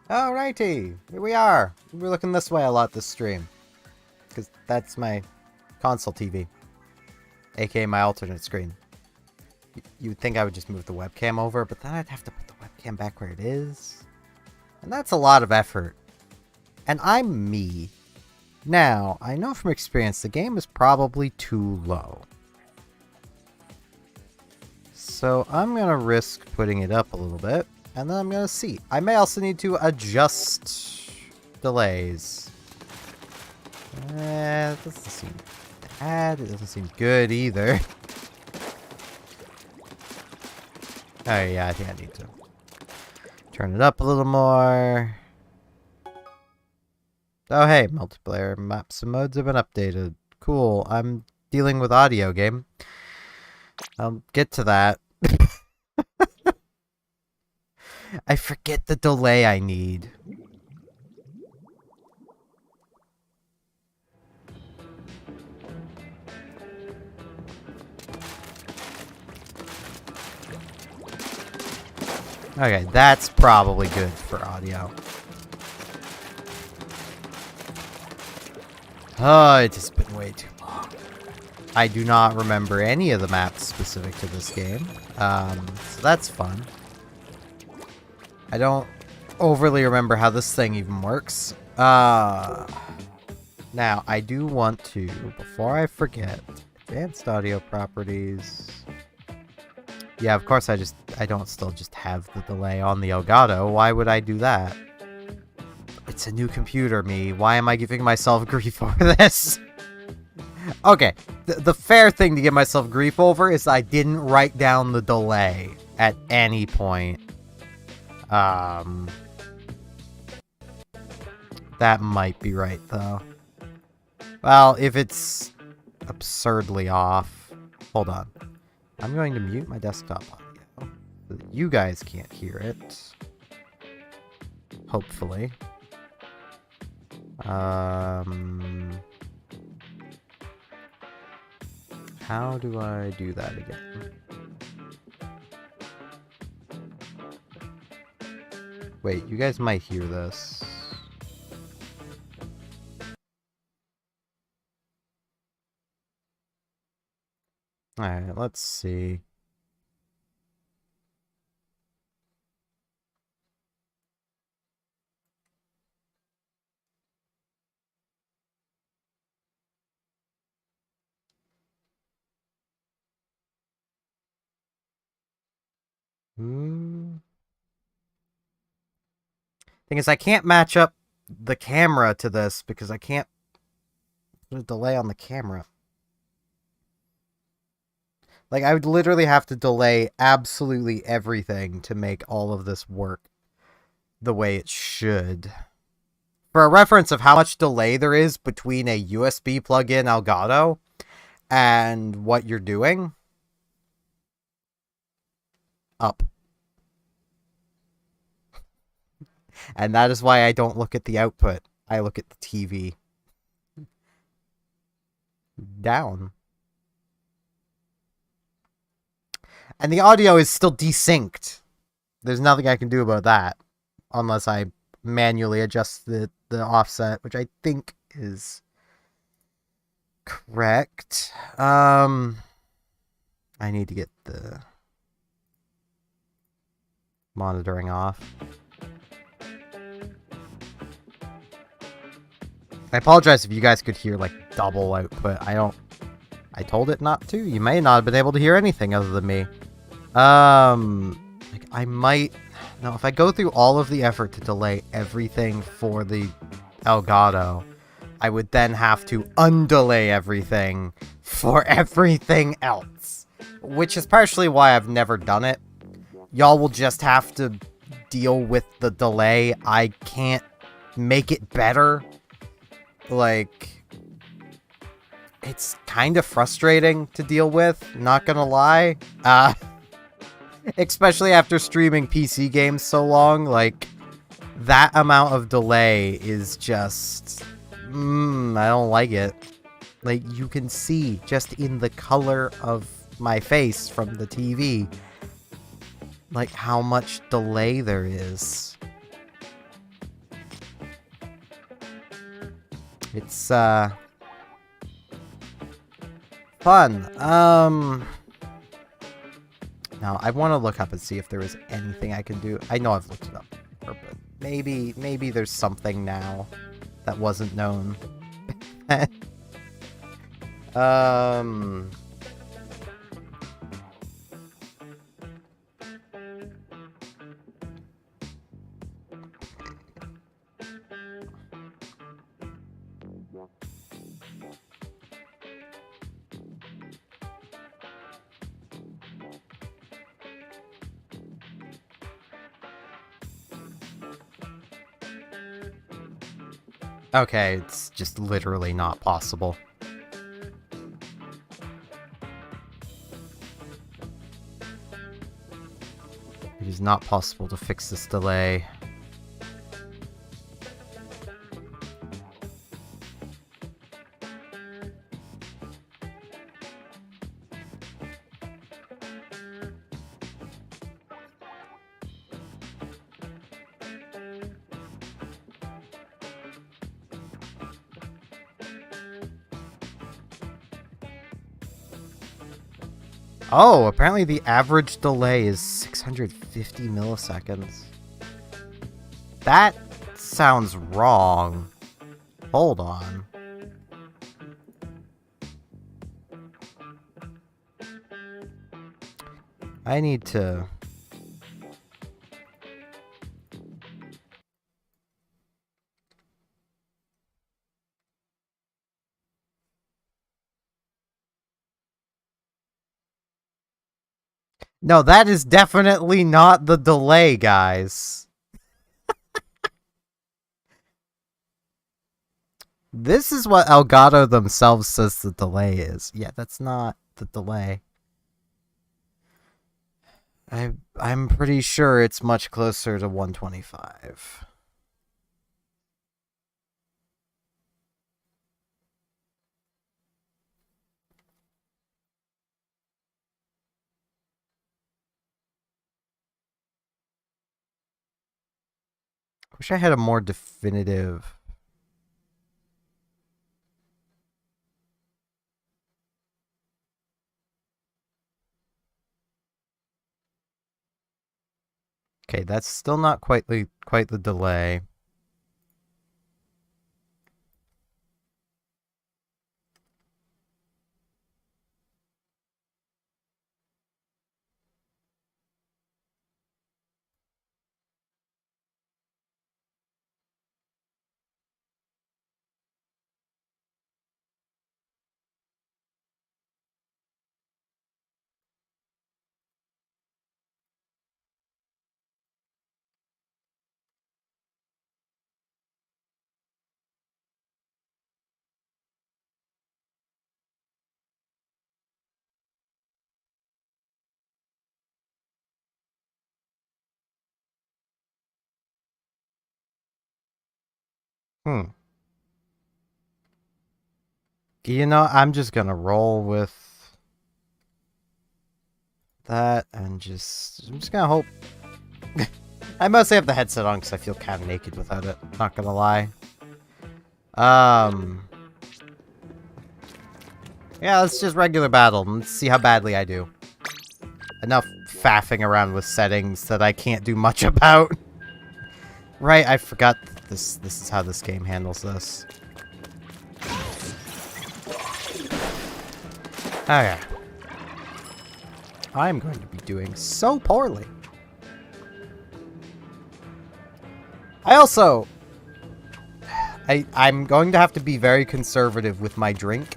Alrighty, here we are. We're looking this way a lot this stream. Because that's my console TV. AKA my alternate screen. You would think I would just move the webcam over, but then I'd have to put the webcam back where it is. And that's a lot of effort. And I'm me. Now, I know from experience the game is probably too low. So I'm going to risk putting it up a little bit. And then I'm going to see. I may also need to adjust delays. It doesn't seem bad. It doesn't seem good either. Oh yeah, I think I need to turn it up a little more. Oh hey, multiplayer maps and modes have been updated. Cool, I'm dealing with audio game. I'll get to that. I forget the delay I need. Okay, that's probably good for audio. Oh, it's just been way too long. I do not remember any of the maps specific to this game. So that's fun. I don't overly remember how this thing even works. Now, I do want to, before I forget, advanced audio properties. Yeah, of course I don't still just have the delay on the Elgato. Why would I do that? It's a new computer, me. Why am I giving myself grief over this? Okay, the fair thing to give myself grief over is I didn't write down the delay at any point. That might be right, though. Well, if it's absurdly off... Hold on. I'm going to mute my desktop audio so that you guys can't hear it. Hopefully. How do I do that again? Wait, you guys might hear this. Alright, let's see. Thing is, I can't match up the camera to this because I can't put a delay on the camera. Like, I would literally have to delay absolutely everything to make all of this work the way it should. For a reference of how much delay there is between a USB plug-in Elgato and what you're doing. Up. And that is why I don't look at the output. I look at the TV. Down. And the audio is still desynced. There's nothing I can do about that. Unless I manually adjust the offset, which I think is correct. I need to get the monitoring off. I apologize if you guys could hear, like, double output. I told it not to. You may not have been able to hear anything other than me. Like, I might... No, if I go through all of the effort to delay everything for the Elgato, I would then have to undelay everything for everything else. Which is partially why I've never done it. Y'all will just have to deal with the delay. I can't make it better. Like, it's kind of frustrating to deal with, not gonna lie. Especially after streaming PC games so long, like, that amount of delay is just... I don't like it. Like, you can see just in the color of my face from the TV, like, how much delay there is. It's, fun. Now, I want to look up and see if there is anything I can do. I know I've looked it up before, but maybe there's something now that wasn't known. Okay, it's just literally not possible. It is not possible to fix this delay. Oh, apparently the average delay is 650 milliseconds. That sounds wrong. Hold on. I need to... No, that is definitely not the delay, guys. This is what Elgato themselves says the delay is. Yeah, that's not the delay. I'm pretty sure it's much closer to 125. Wish I had a more definitive... Okay, that's still not quite the delay. You know, I'm just gonna roll with that and I'm just gonna hope. I mostly have the headset on because I feel kind of naked without it. Not gonna lie. Yeah, let's just regular battle. Let's see how badly I do. Enough faffing around with settings that I can't do much about. Right, I forgot this is how this game handles this. Oh yeah. I'm going to be doing so poorly. I'm going to have to be very conservative with my drink.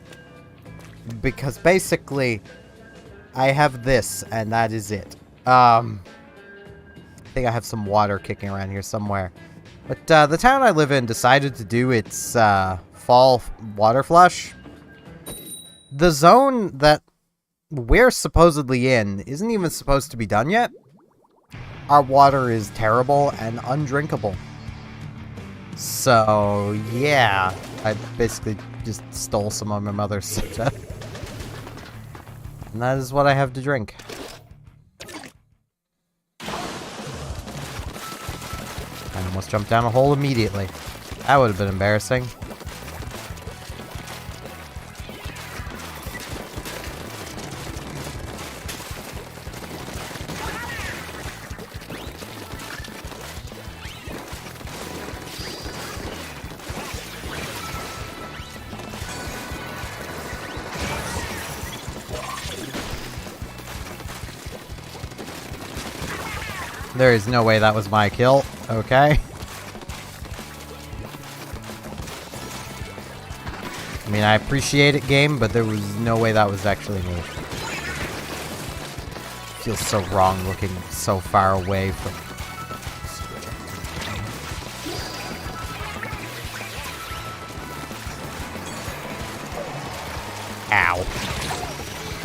Because basically, I have this, and that is it. I think I have some water kicking around here somewhere. But the town I live in decided to do its fall water flush. The zone that we're supposedly in isn't even supposed to be done yet. Our water is terrible and undrinkable. So, yeah. I basically just stole some of my mother's soda. And that is what I have to drink. I almost jumped down a hole immediately. That would have been embarrassing. There is no way that was my kill. Okay. I mean, I appreciate it, game, but there was no way that was actually me. Feels so wrong looking so far away from... Ow.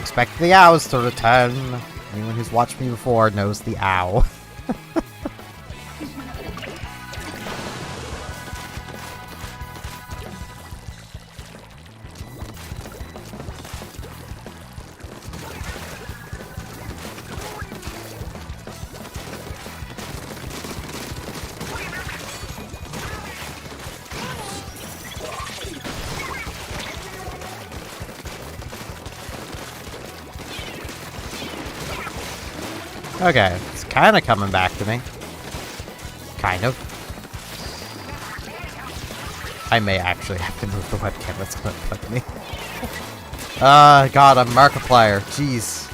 Expect the ows to return. Anyone who's watched me before knows the ow. Okay, it's kind of coming back to me. Kind of. I may actually have to move the webcam. That's gonna fuck me. God, I'm Markiplier. Jeez.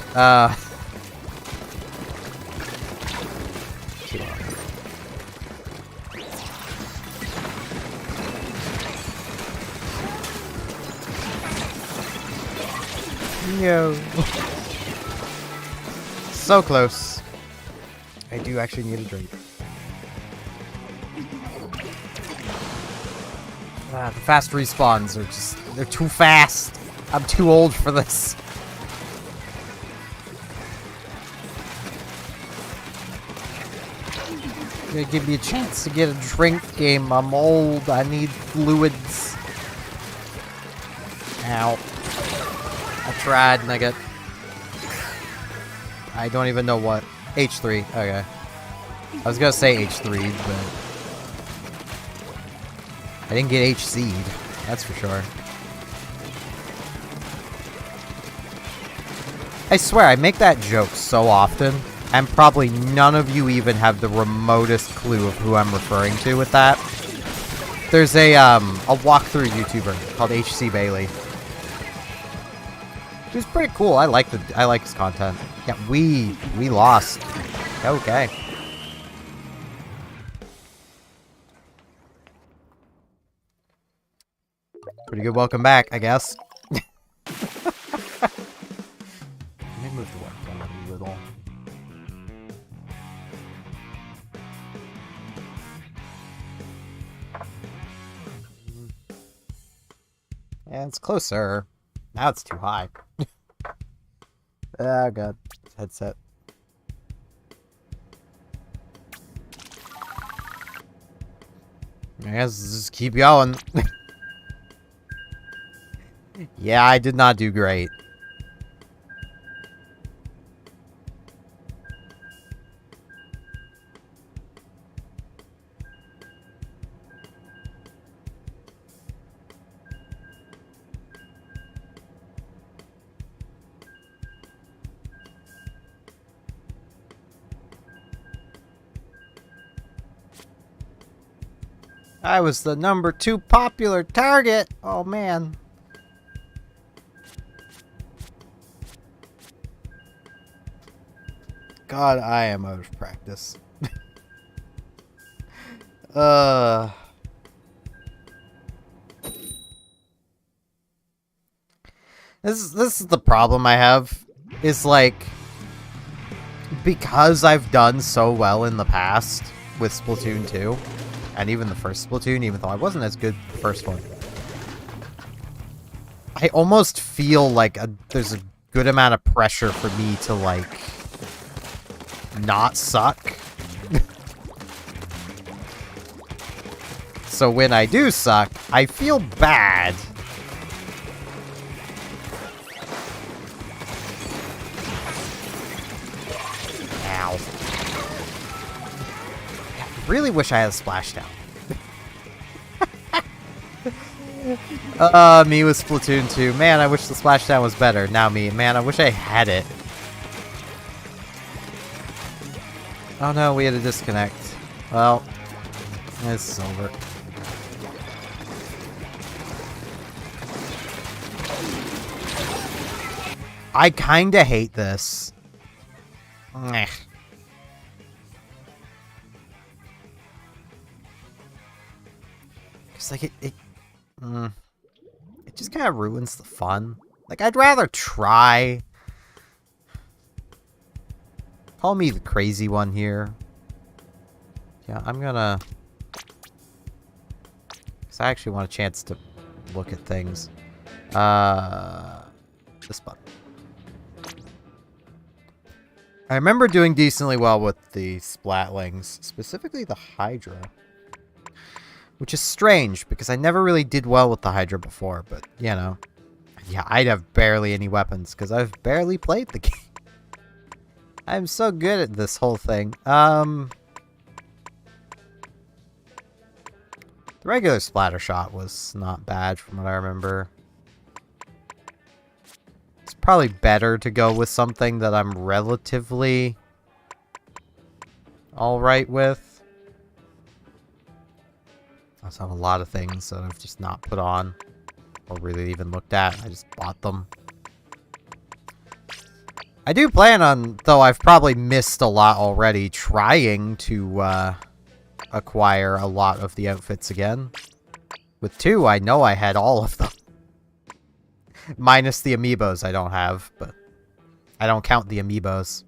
Yo. So close. I do actually need a drink. The fast respawns are just... they're too fast. I'm too old for this. You gotta give me a chance to get a drink, game. I'm old. I need fluids. Ow. I tried and I got... I don't even know what. H3. Okay. I was gonna say H3, but... I didn't get HC'd. That's for sure. I swear, I make that joke so often, and probably none of you even have the remotest clue of who I'm referring to with that. There's a walkthrough YouTuber called HC Bailey. He's pretty cool. I like his content. Yeah, we lost. Okay. Pretty good welcome back, I guess. Let me move the webcam a little. Yeah, it's closer. Now it's too high. Oh god. Headset. I guess just keep going. Yeah, I did not do great. I was the number 2 popular target. Oh, man. God, I am out of practice. This is the problem I have. Is like, because I've done so well in the past with Splatoon 2, and even the first Splatoon, even though I wasn't as good the first one, I almost feel like there's a good amount of pressure for me to, like, not suck. So when I do suck, I feel bad. Ow. I really wish I had a splashdown. Me with Splatoon 2. Man, I wish the splashdown was better. Now me. Man, I wish I had it. Oh no, we had a disconnect. Well, this is over. I kinda hate this. It's like it just kind of ruins the fun. Like, I'd rather try. Call me the crazy one here. Yeah, I'm gonna... Because I actually want a chance to look at things. This button. I remember doing decently well with the Splatlings, specifically the Hydra. Which is strange, because I never really did well with the Hydra before, but, you know. Yeah, I'd have barely any weapons, because I've barely played the game. I'm so good at this whole thing. The regular splatter shot was not bad from what I remember. It's probably better to go with something that I'm relatively alright with. I also have a lot of things that I've just not put on or really even looked at. I just bought them. I do plan on, though I've probably missed a lot already, trying to acquire a lot of the outfits again. With 2, I know I had all of them. Minus the amiibos I don't have, but I don't count the amiibos.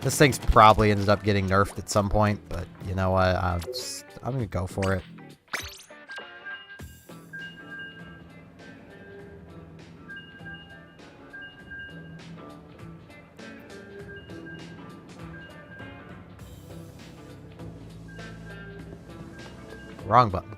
This thing's probably ended up getting nerfed at some point, but you know what? I'm gonna go for it. Wrong button.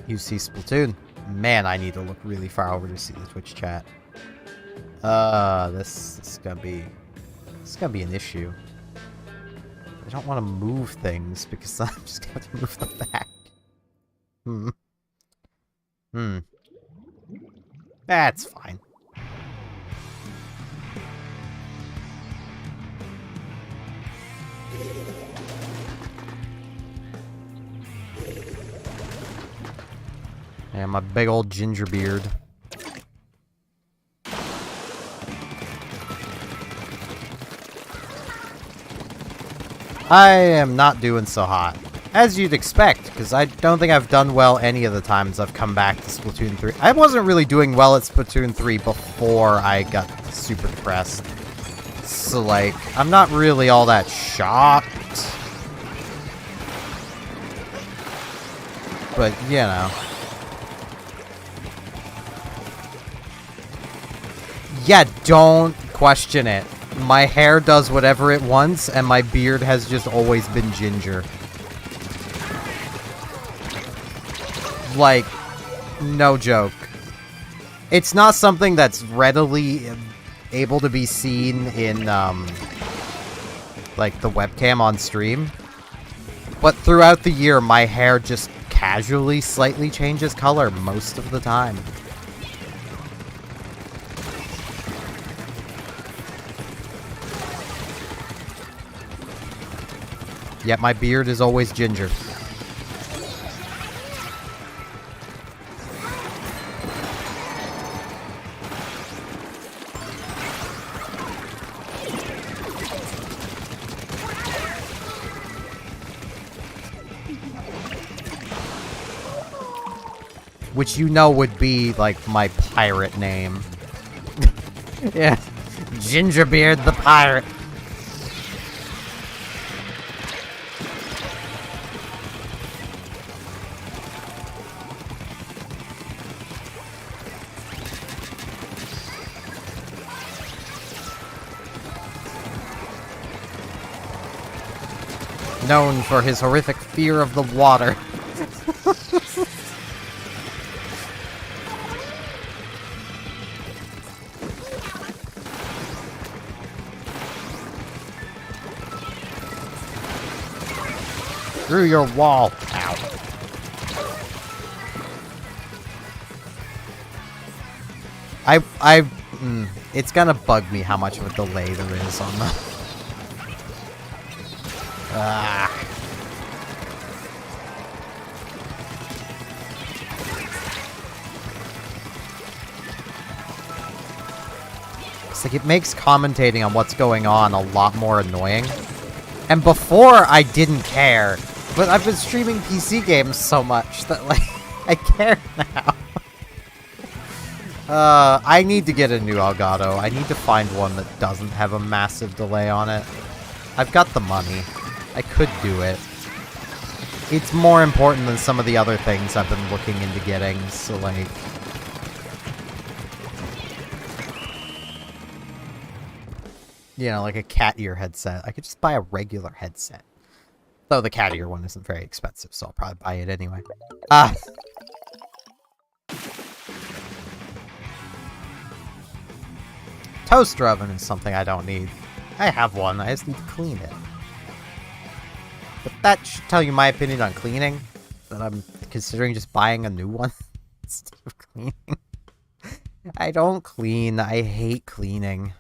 UC Splatoon. Man, I need to look really far over to see the Twitch chat. This is gonna be an issue. I don't want to move things because I'm just going to move them back. That's fine. Yeah, my big old ginger beard. I am not doing so hot. As you'd expect, because I don't think I've done well any of the times I've come back to Splatoon 3. I wasn't really doing well at Splatoon 3 before I got super depressed. So, like, I'm not really all that shocked. But, you know. Yeah, don't question it. My hair does whatever it wants, and my beard has just always been ginger. Like, no joke. It's not something that's readily able to be seen in, like, the webcam on stream. But throughout the year, my hair just casually slightly changes color most of the time. Yet my beard is always ginger. Which you know would be, like, my pirate name. Yeah. Gingerbeard the pirate. Known for his horrific fear of the water. Through your wall. Ow. It's gonna bug me how much of a delay there is on the... Ah. It's like, it makes commentating on what's going on a lot more annoying. And before, I didn't care. But I've been streaming PC games so much that, like, I care now. I need to get a new Elgato. I need to find one that doesn't have a massive delay on it. I've got the money. I could do it. It's more important than some of the other things I've been looking into getting, so, like... You know, like a cat ear headset. I could just buy a regular headset. Though the cat ear one isn't very expensive, so I'll probably buy it anyway. Toaster oven is something I don't need. I have one, I just need to clean it. But that should tell you my opinion on cleaning. That I'm considering just buying a new one instead of cleaning. I don't clean, I hate cleaning.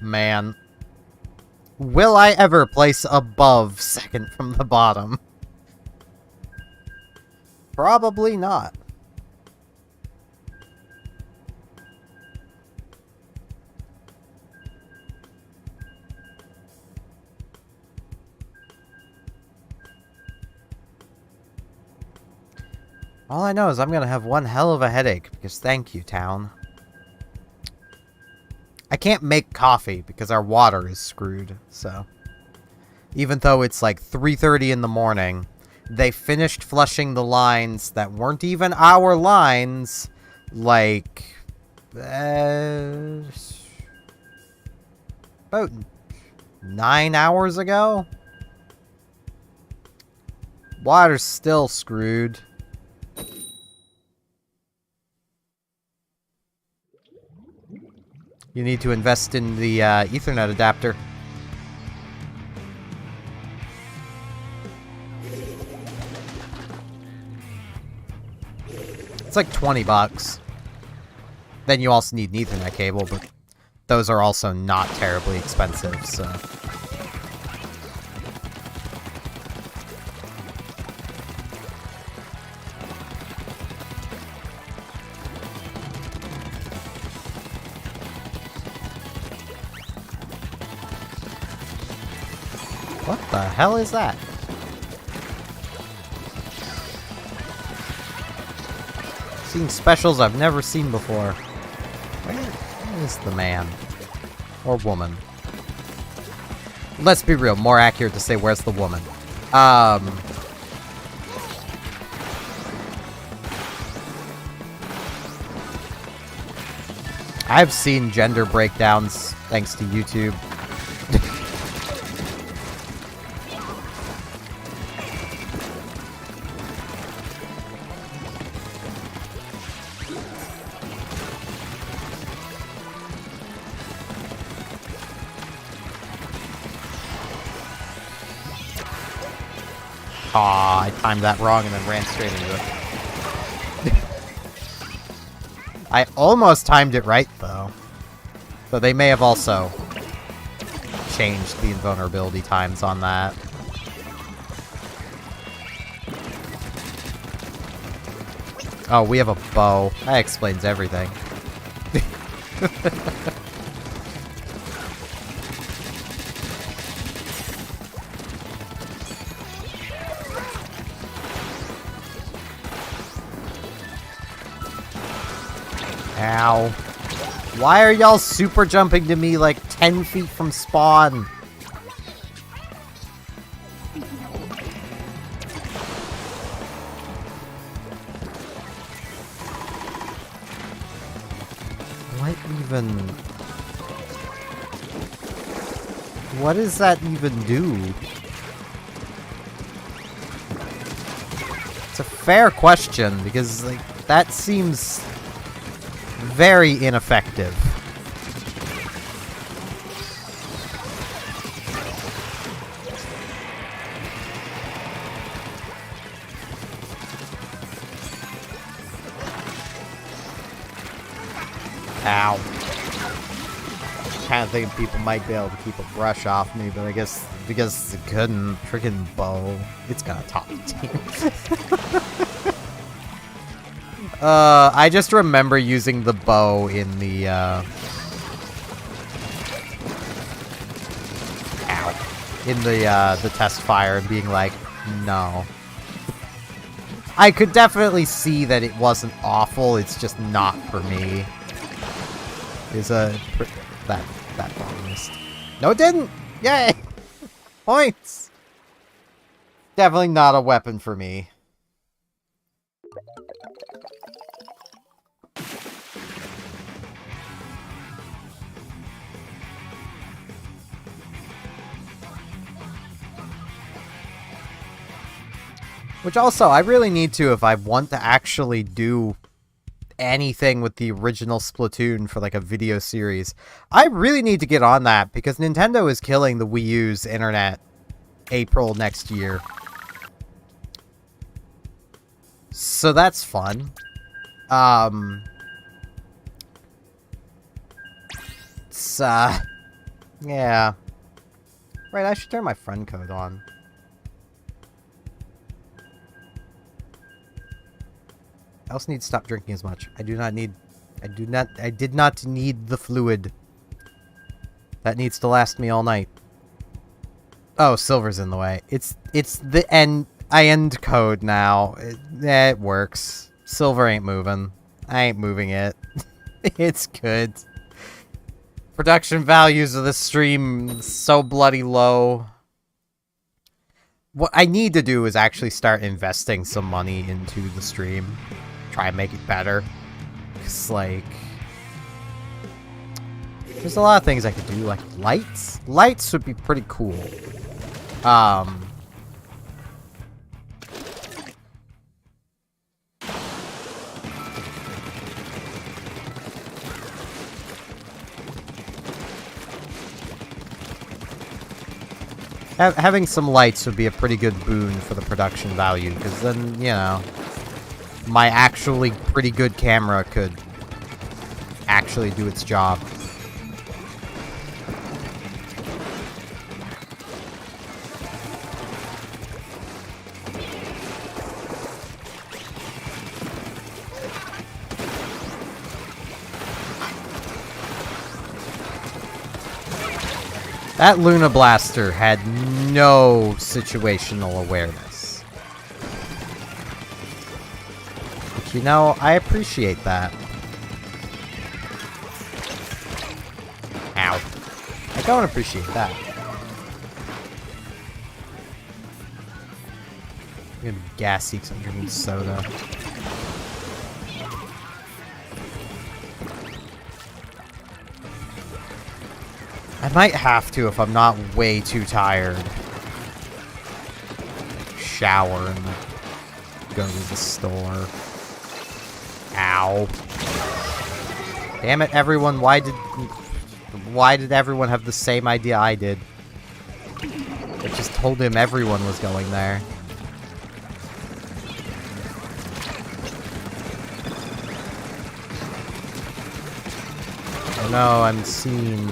Man. Will I ever place above second from the bottom? Probably not. All I know is I'm gonna have one hell of a headache, because thank you, town. I can't make coffee because our water is screwed, so... Even though it's like 3:30 in the morning, they finished flushing the lines that weren't even our lines, like... about 9 hours ago? Water's still screwed. You need to invest in the Ethernet adapter. It's like 20 bucks. Then you also need an Ethernet cable, but those are also not terribly expensive, so... What the hell is that? Seeing specials I've never seen before. Where is the man? Or woman? Let's be real, more accurate to say where's the woman. I've seen gender breakdowns thanks to YouTube. Aw, I timed that wrong and then ran straight into it. I almost timed it right, though. So they may have also changed the invulnerability times on that. Oh, we have a bow. That explains everything. Ow. Why are y'all super jumping to me like 10 feet from spawn? What even... What does that even do? It's a fair question, because, like, that seems... very ineffective. Ow. Kind of thinking people might be able to keep a brush off me, but I guess because it couldn't. Freaking bow. It's gonna top the team. I just remember using the bow in the, the test fire and being like, no. I could definitely see that it wasn't awful, it's just not for me. That promised. No, it didn't! Yay! Points! Definitely not a weapon for me. Which also, I really need to, if I want to actually do anything with the original Splatoon for like a video series, I really need to get on that, because Nintendo is killing the Wii U's internet April next year. So that's fun. It's, yeah. Right, I should turn my friend code on. I also need to stop drinking as much. I did not need the fluid. That needs to last me all night. Oh, silver's in the way. It's the end code now. It works. Silver ain't moving. I ain't moving it. It's good. Production values of the stream so bloody low. What I need to do is actually start investing some money into the stream. Try and make it better. Cause like, there's a lot of things I could do, like lights. Lights would be pretty cool. Having some lights would be a pretty good boon for the production value, because then, you know, my actually pretty good camera could actually do its job. That Luna Blaster had no situational awareness. But you know, I appreciate that. Ow. I don't appreciate that. I'm gonna be gassy because I'm drinking soda. I might have to if I'm not way too tired. Shower and go to the store. Ow. Damn it, everyone, why did everyone have the same idea I did? I just told him everyone was going there. Oh no, I'm seen.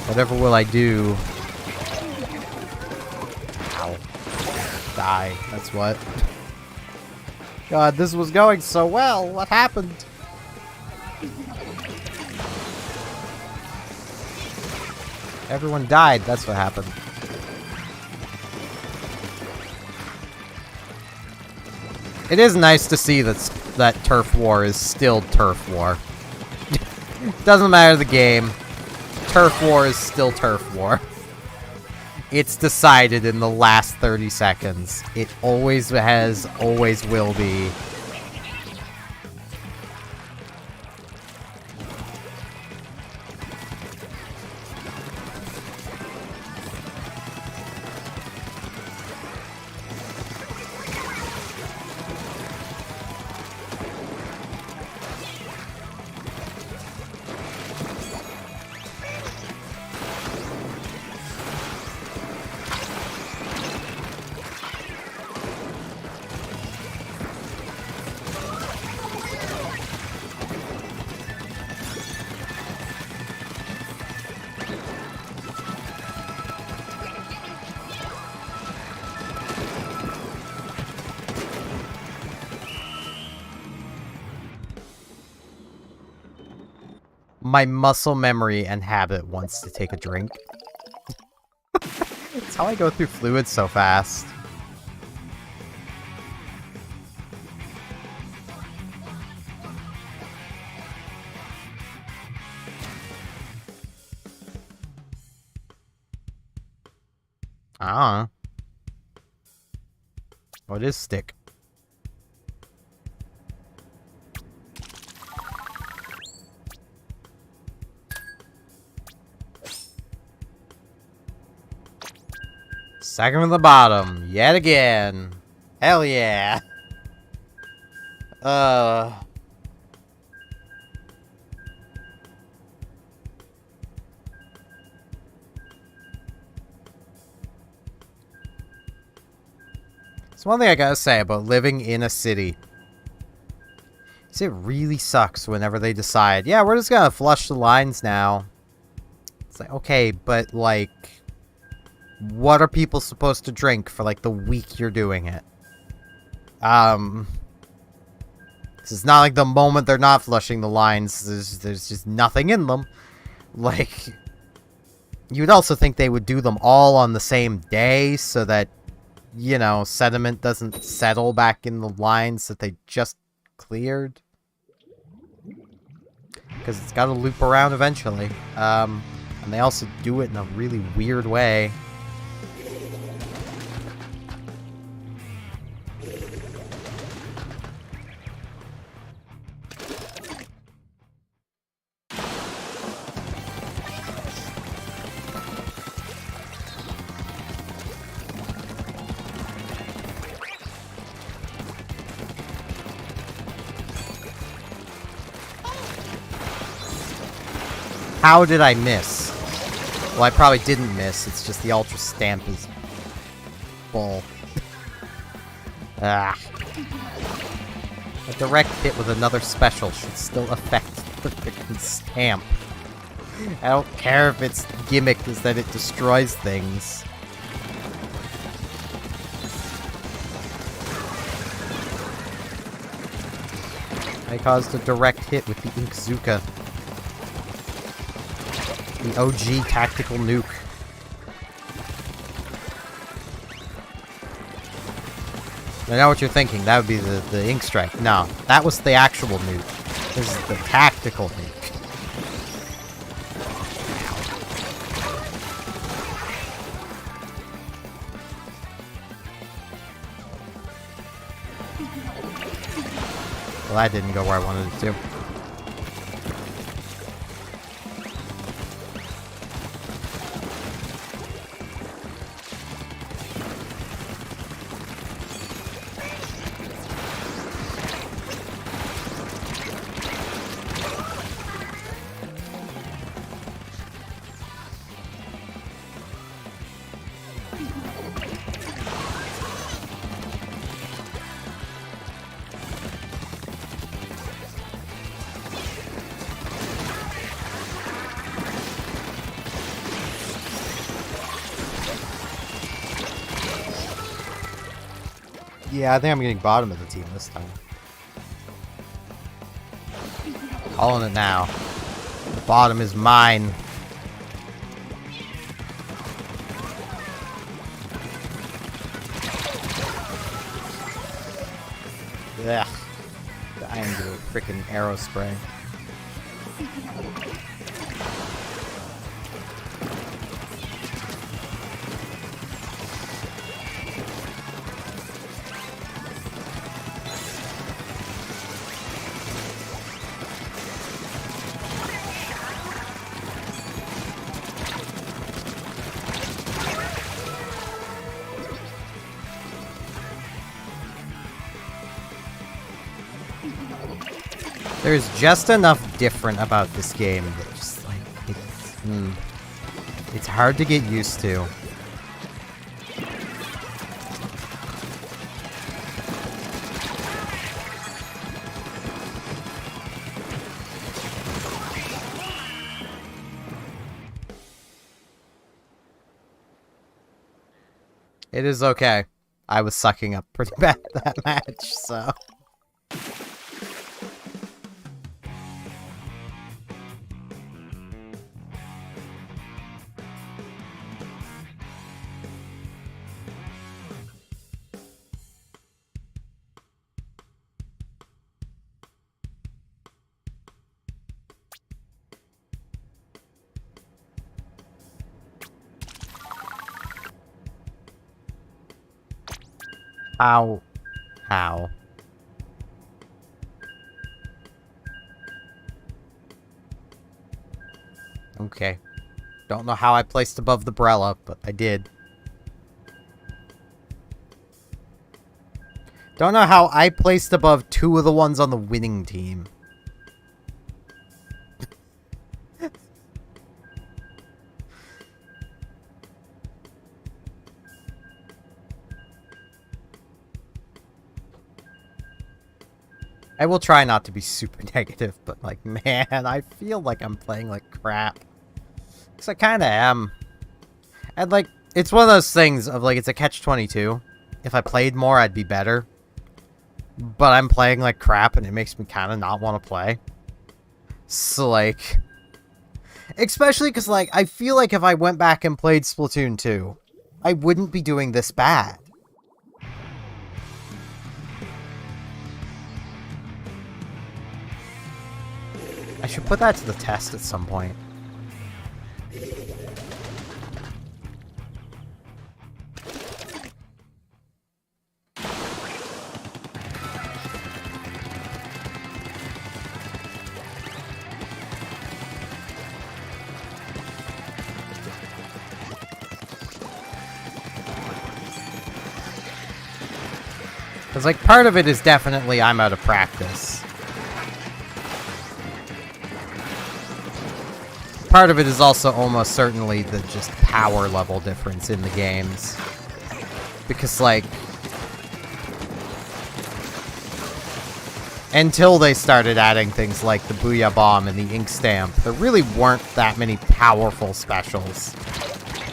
Whatever will I do? Ow. Die, that's what. God, this was going so well. What happened? Everyone died, that's what happened. It is nice to see that Turf War is still Turf War. Doesn't matter the game. Turf War is still Turf War. It's decided in the last 30 seconds. It always has, always will be. My muscle memory and habit wants to take a drink. It's how I go through fluids so fast. What is stick? Second from the bottom, yet again. Hell yeah. It's one thing I gotta say about living in a city. Is it really sucks whenever they decide, yeah, we're just gonna flush the lines now. It's like, okay, but like, what are people supposed to drink for like the week you're doing it? This is not like the moment they're not flushing the lines, there's just nothing in them. Like, you would also think they would do them all on the same day so that, you know, sediment doesn't settle back in the lines that they just cleared. Because it's got to loop around eventually. And they also do it in a really weird way. How did I miss? Well, I probably didn't miss. It's just the Ultra Stamp is full. Ah. A direct hit with another special should still affect the freaking stamp. I don't care if its gimmick is that it destroys things. I caused a direct hit with the Inkzuka. The OG tactical nuke. I know what you're thinking. That would be the Ink Strike. No, that was the actual nuke. This is the tactical nuke. Well, that didn't go where I wanted it to. Yeah, I think I'm getting bottom of the team this time. Calling it now. The bottom is mine. Ugh. I am doing a freaking arrow spray. There's just enough different about this game that just, like, it's hard to get used to. It is okay. I was sucking up pretty bad that match, so... How? How? Okay. Don't know how I placed above the Brella, but I did. Don't know how I placed above two of the ones on the winning team. I will try not to be super negative, but like, man, I feel like I'm playing like crap. Because I kind of am. And like, it's one of those things of like, it's a catch-22. If I played more, I'd be better. But I'm playing like crap and it makes me kind of not want to play. So like, especially because like, I feel like if I went back and played Splatoon 2, I wouldn't be doing this bad. I should put that to the test at some point. Because, like, part of it is definitely I'm out of practice. Part of it is also almost certainly the just power level difference in the games. Because, like, until they started adding things like the Booyah Bomb and the Ink Stamp, there really weren't that many powerful specials.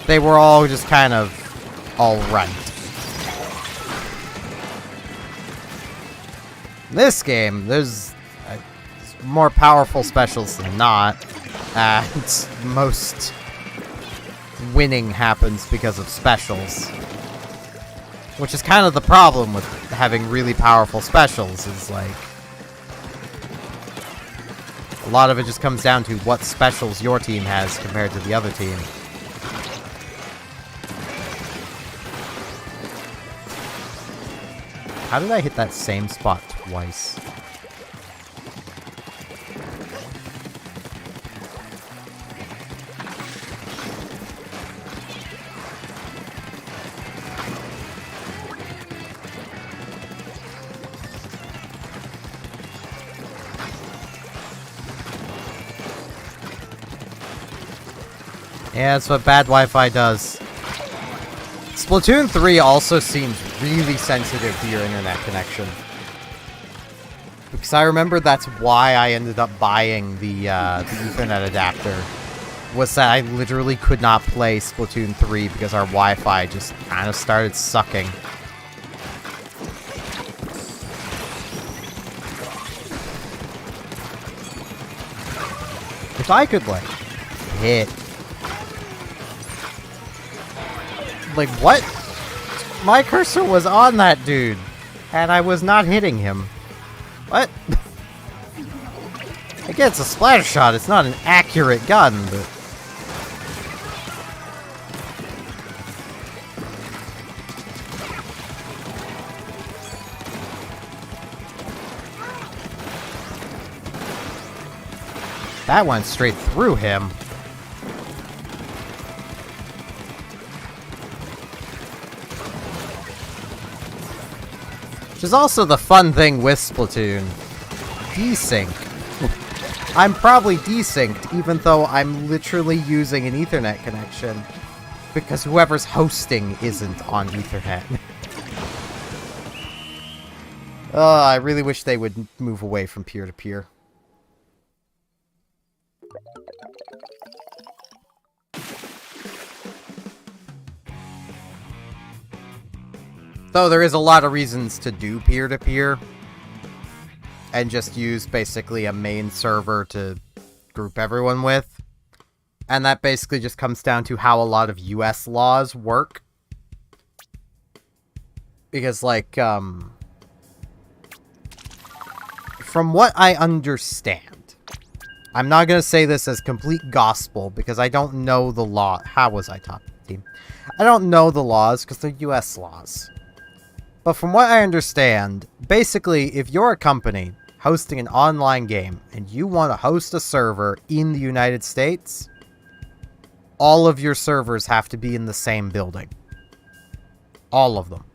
They were all just kind of alright. In this game, there's more powerful specials than not. Most winning happens because of specials. Which is kind of the problem with having really powerful specials, is like, a lot of it just comes down to what specials your team has compared to the other team. How did I hit that same spot twice? Yeah, that's what bad Wi-Fi does. Splatoon 3 also seems really sensitive to your internet connection. Because I remember that's why I ended up buying the Ethernet adapter. Was that I literally could not play Splatoon 3 because our Wi-Fi just kind of started sucking. If I could, like, hit... Like, what? My cursor was on that dude, and I was not hitting him. What? I get it's a splatter shot, it's not an accurate gun, but... That went straight through him. Which is also the fun thing with Splatoon. Desync. I'm probably desynced, even though I'm literally using an Ethernet connection. Because whoever's hosting isn't on Ethernet. I really wish they would move away from peer-to-peer. Though there is a lot of reasons to do peer-to-peer. And just use basically a main server to group everyone with. And that basically just comes down to how a lot of US laws work. Because, like, from what I understand, I'm not going to say this as complete gospel because I don't know the law. How was I top team? I don't know the laws because they're US laws. But from what I understand, basically, if you're a company hosting an online game and you want to host a server in the United States, all of your servers have to be in the same building. All of them.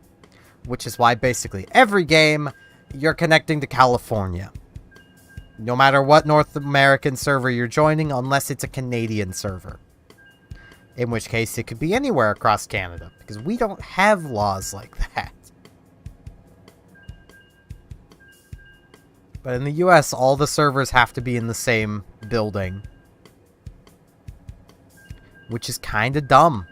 Which is why basically every game you're connecting to California. No matter what North American server you're joining, unless it's a Canadian server. In which case it could be anywhere across Canada, because we don't have laws like that. But in the US, all the servers have to be in the same building. Which is kind of dumb.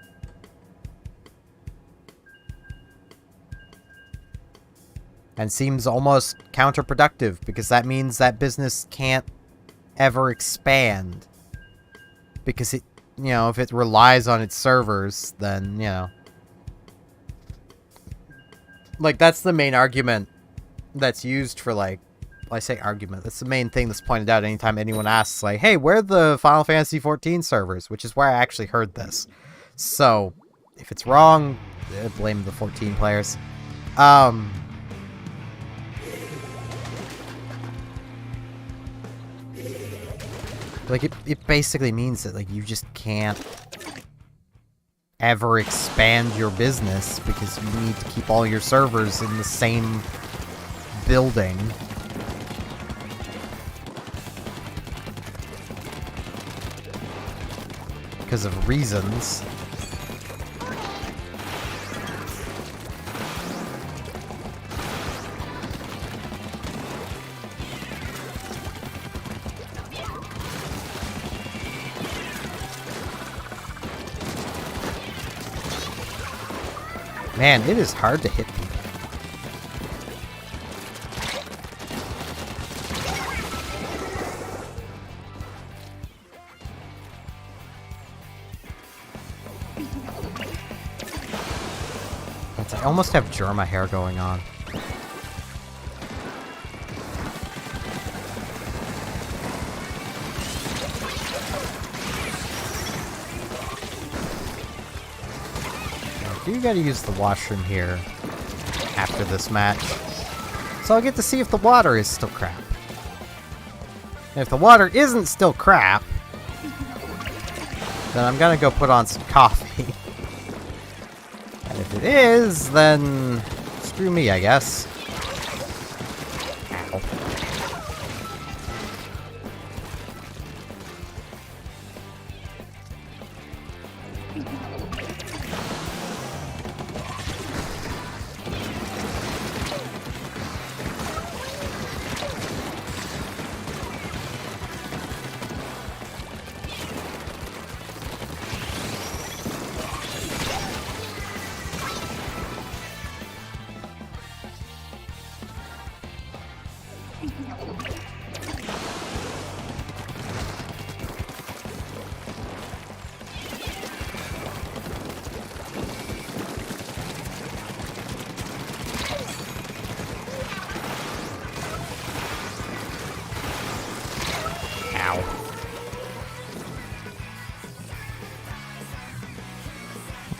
And seems almost counterproductive, because that means that business can't ever expand. Because it, you know, if it relies on its servers, then, you know. Like, that's the main argument that's used for, like, I say argument. That's the main thing that's pointed out anytime anyone asks, like, hey, where are the Final Fantasy XIV servers? Which is where I actually heard this. So, if it's wrong, blame the 14 players. Like, it basically means that, like, you just can't ever expand your business because you need to keep all your servers in the same building. Because of reasons. Man, it is hard to hit people. I almost have Germa hair going on. You gotta use the washroom here after this match. So I'll get to see if the water is still crap. And if the water isn't still crap, then I'm gonna go put on some coffee. And if it is, then screw me, I guess. Ow.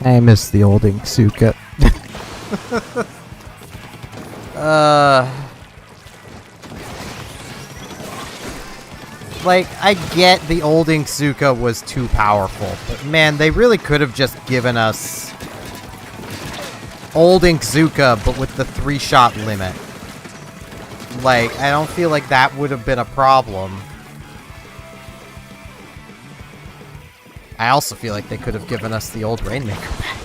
I miss the old Inksuka. Like, I get the old Inksuka was too powerful, but man, they really could have just given us old Inksuka, but with the 3-shot limit. Like, I don't feel like that would have been a problem. I also feel like they could have given us the old Rainmaker back.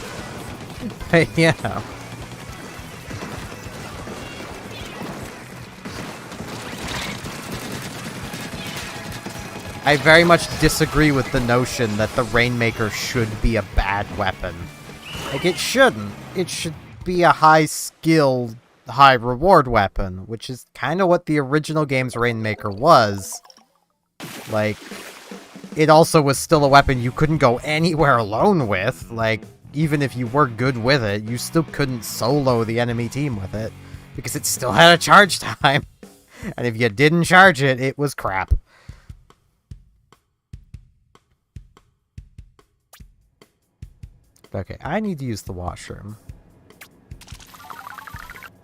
But, you know. I very much disagree with the notion that the Rainmaker should be a bad weapon. Like, it shouldn't. It should be a high-skill, high-reward weapon, which is kind of what the original game's Rainmaker was. Like, it also was still a weapon you couldn't go anywhere alone with. Like, even if you were good with it, you still couldn't solo the enemy team with it, because it still had a charge time. And if you didn't charge it, it was crap. Okay, I need to use the washroom.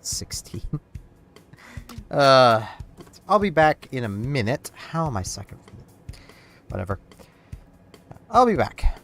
16. I'll be back in a minute. How am I second? Whatever. I'll be back.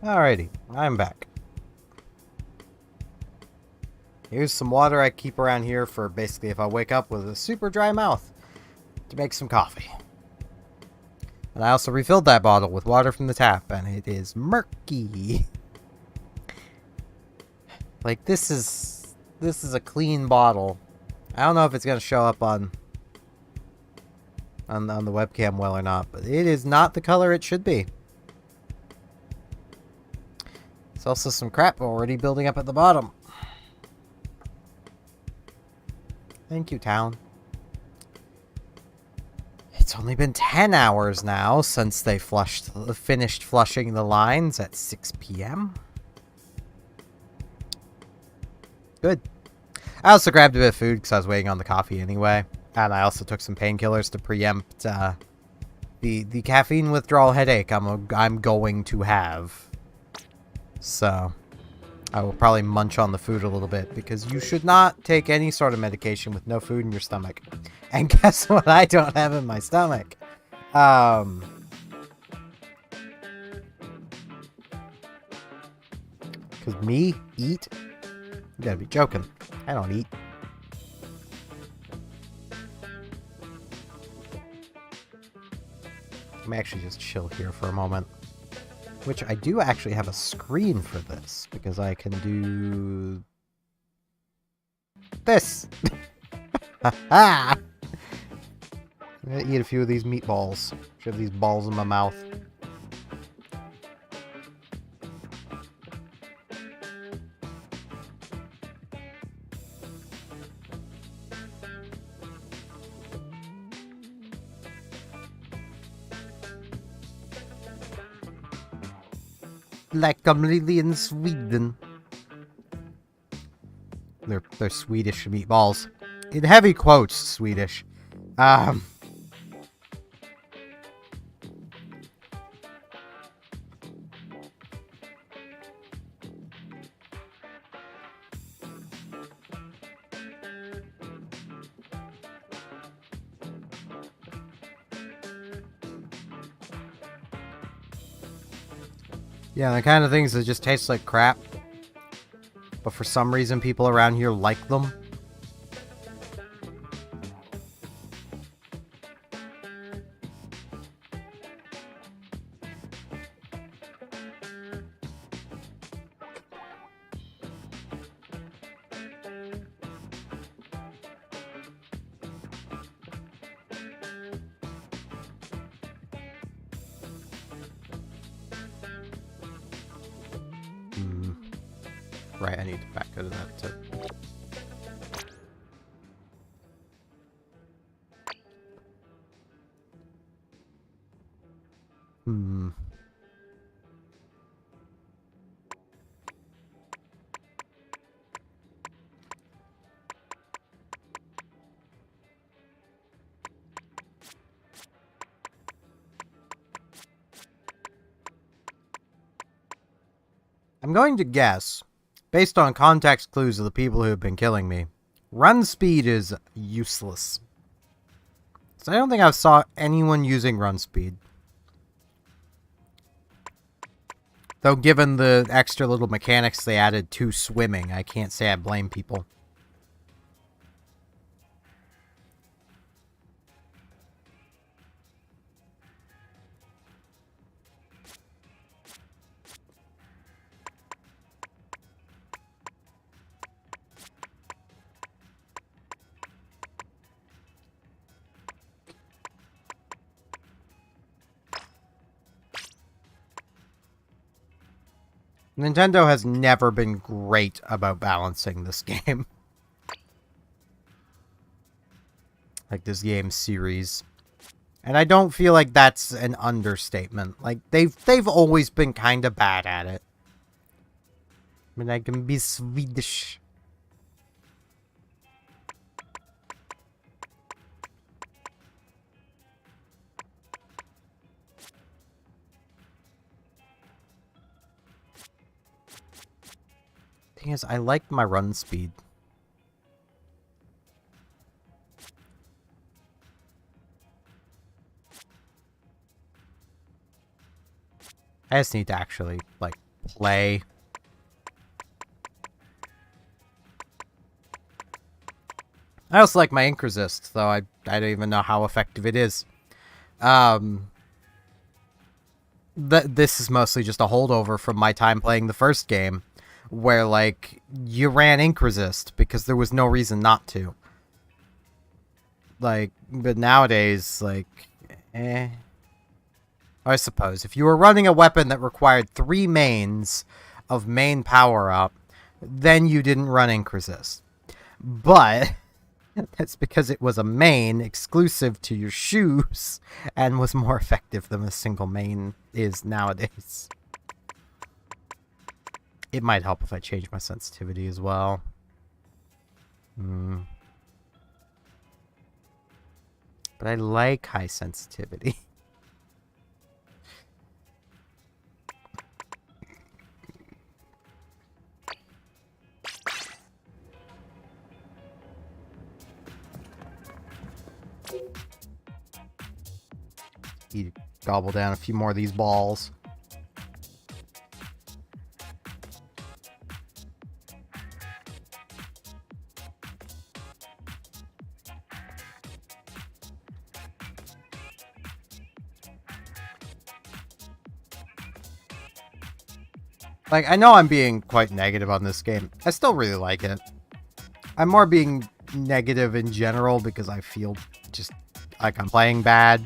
Alrighty, I'm back. Here's some water I keep around here for basically if I wake up with a super dry mouth to make some coffee. And I also refilled that bottle with water from the tap, and it is murky. Like, this is a clean bottle. I don't know if it's gonna show up on the webcam well or not, but it is not the color it should be. There's also some crap already building up at the bottom. Thank you, town. It's only been 10 hours now since they finished flushing the lines at 6 p.m. Good. I also grabbed a bit of food because I was waiting on the coffee anyway. And I also took some painkillers to preempt the caffeine withdrawal headache I'm going to have. So I will probably munch on the food a little bit because you should not take any sort of medication with no food in your stomach. And guess what I don't have in my stomach? Because me? Eat? You gotta be joking. I don't eat. Let me actually just chill here for a moment. Which I do actually have a screen for this, because I can do this. Ha! I'm gonna eat a few of these meatballs. Shove these balls in my mouth. Like I'm really in Sweden. They're Swedish meatballs. In heavy quotes, Swedish. Yeah, the kind of things that just taste like crap. But for some reason, people around here like them. Right, I need to back out of that too. I'm going to guess, based on context clues of the people who have been killing me, run speed is useless. So I don't think I saw anyone using run speed. Though given the extra little mechanics they added to swimming, I can't say I blame people. Nintendo has never been great about balancing this game. Like this game series. And I don't feel like that's an understatement. Like they've always been kind of bad at it. I mean, I can be Swedish. Thing is, I like my run speed. I just need to actually, like, play. I also like my ink resist, though I don't even know how effective it is. This is mostly just a holdover from my time playing the first game, where, like, you ran ink resist because there was no reason not to. Like, but nowadays, like, I suppose if you were running a weapon that required 3 mains of main power-up, then you didn't run ink resist. But that's because it was a main exclusive to your shoes and was more effective than a single main is nowadays. It might help if I change my sensitivity as well. But I like high sensitivity. Need to gobble down a few more of these balls. Like, I know I'm being quite negative on this game. I still really like it. I'm more being negative in general because I feel just like I'm playing bad.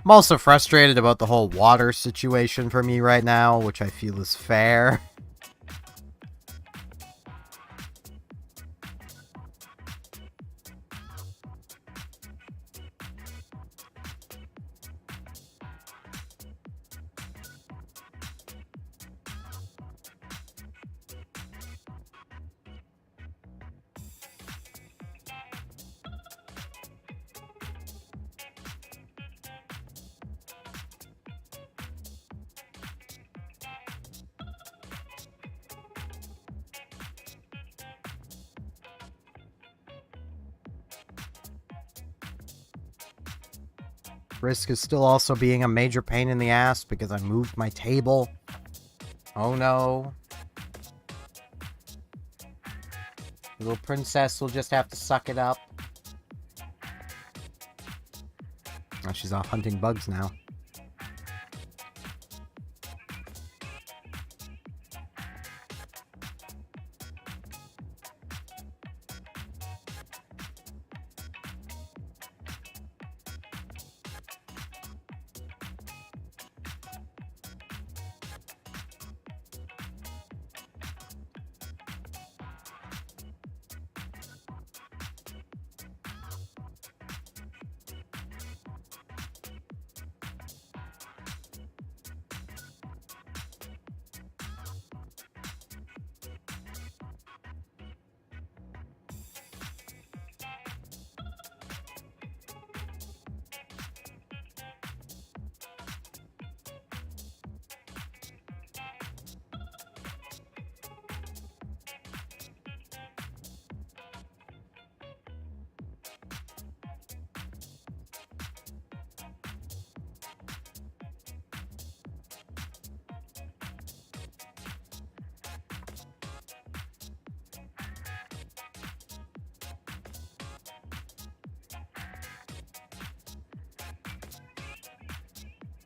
I'm also frustrated about the whole water situation for me right now, which I feel is fair. Risk is still also being a major pain in the ass because I moved my table. Oh no. Little princess will just have to suck it up. Oh, she's off hunting bugs now.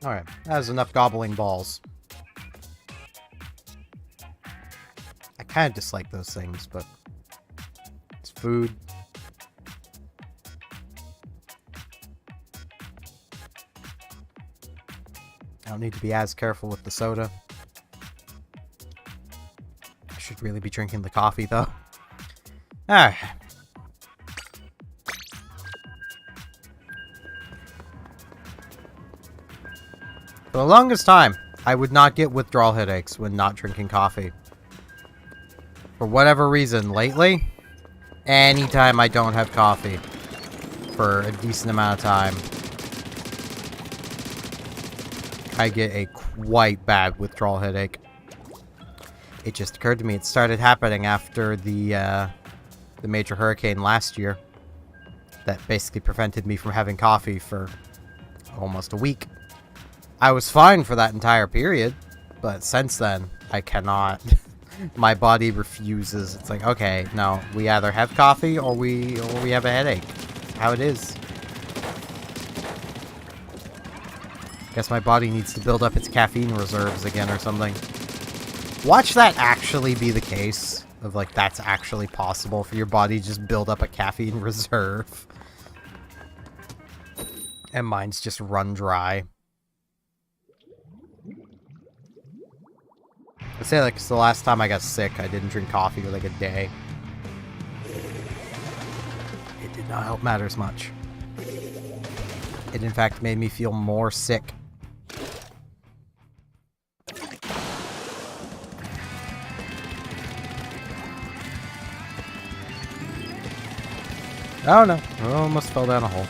Alright, that was enough gobbling balls. I kind of dislike those things, but it's food. I don't need to be as careful with the soda. I should really be drinking the coffee, though. Alright. For the longest time, I would not get withdrawal headaches when not drinking coffee. For whatever reason, lately, anytime I don't have coffee for a decent amount of time, I get a quite bad withdrawal headache. It just occurred to me it started happening after the major hurricane last year that basically prevented me from having coffee for almost a week. I was fine for that entire period, but since then, I cannot. My body refuses. It's like, okay, no, we either have coffee or we have a headache. That's how it is. Guess my body needs to build up its caffeine reserves again or something. Watch that actually be the case. Of like, that's actually possible for your body to just build up a caffeine reserve. And mine's just run dry. I say, like, it's the last time I got sick, I didn't drink coffee for like a day. It did not help matters much. It, in fact, made me feel more sick. Oh no, I almost fell down a hole.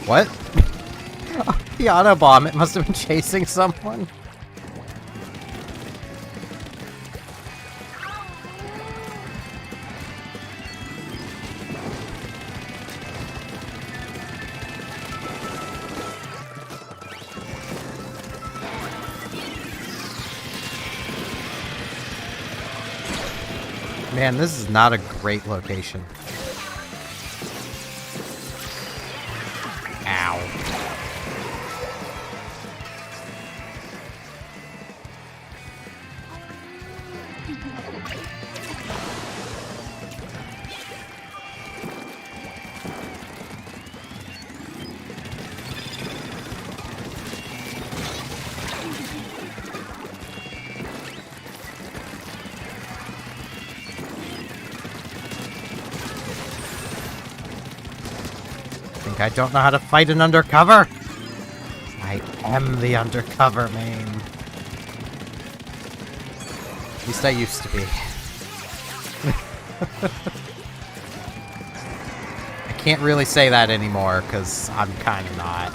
What? The auto bomb, it must have been chasing someone. Man, this is not a great location. Ow. I don't know how to fight an undercover. I am the undercover main. At least I used to be. I can't really say that anymore, because I'm kind of not.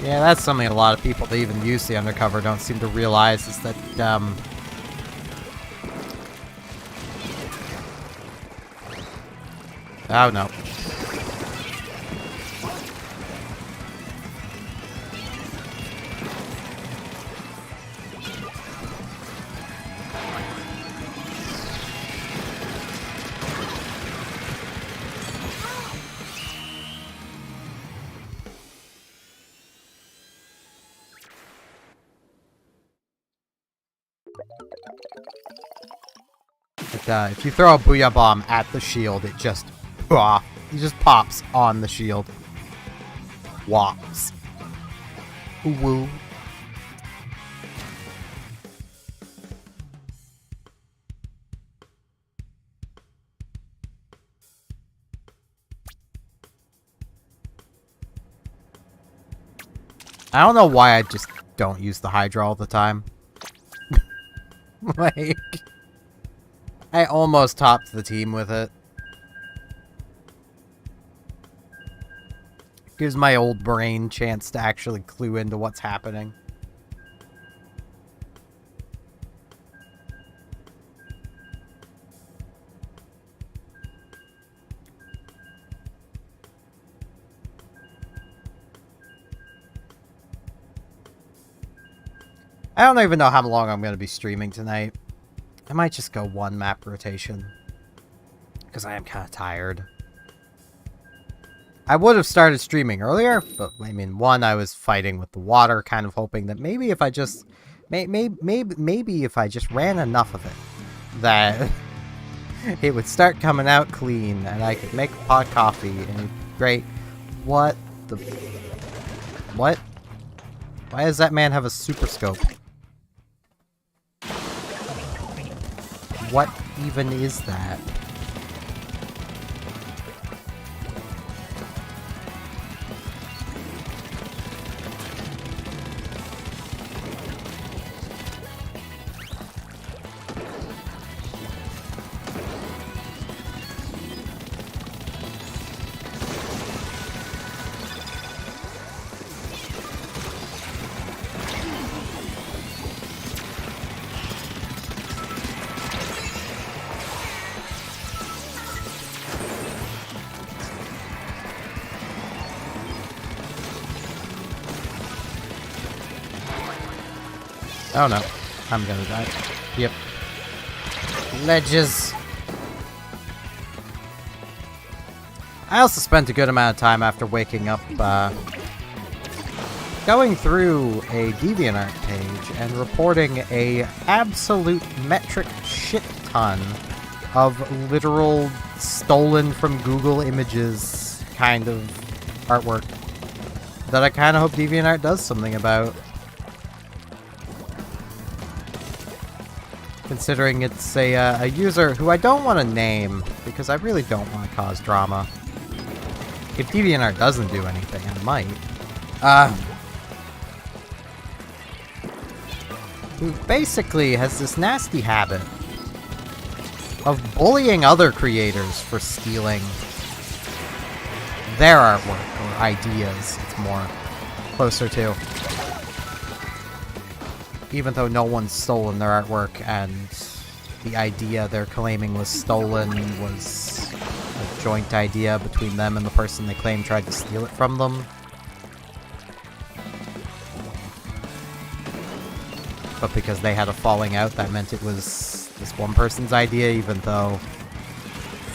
Yeah, that's something a lot of people that even use the undercover don't seem to realize is that, oh no. But, if you throw a Booyah Bomb at the shield, it just pops on the shield. Wops. Ooh woo. I don't know why I just don't use the Hydra all the time. Like, I almost topped the team with it. Gives my old brain chance to actually clue into what's happening. I don't even know how long I'm going to be streaming tonight. I might just go one map rotation. Because I am kind of tired. I would have started streaming earlier, but I mean, one, I was fighting with the water, kind of hoping that maybe if I just, maybe if I just ran enough of it, that it would start coming out clean, and I could make a pot of coffee, and it'd be great. What the? What? Why does that man have a super scope? What even is that? Oh no, I'm gonna die. Yep. Ledges. I also spent a good amount of time after waking up, going through a DeviantArt page and reporting a absolute metric shit ton of literal stolen from Google Images kind of artwork that I kind of hope DeviantArt does something about. Considering it's a user who I don't want to name, because I really don't want to cause drama. If DeviantArt doesn't do anything, I might. Who basically has this nasty habit of bullying other creators for stealing their artwork, or ideas, it's more closer to. Even though no one's stolen their artwork, and the idea they're claiming was stolen was a joint idea between them and the person they claim tried to steal it from them. But because they had a falling out, that meant it was this one person's idea, even though,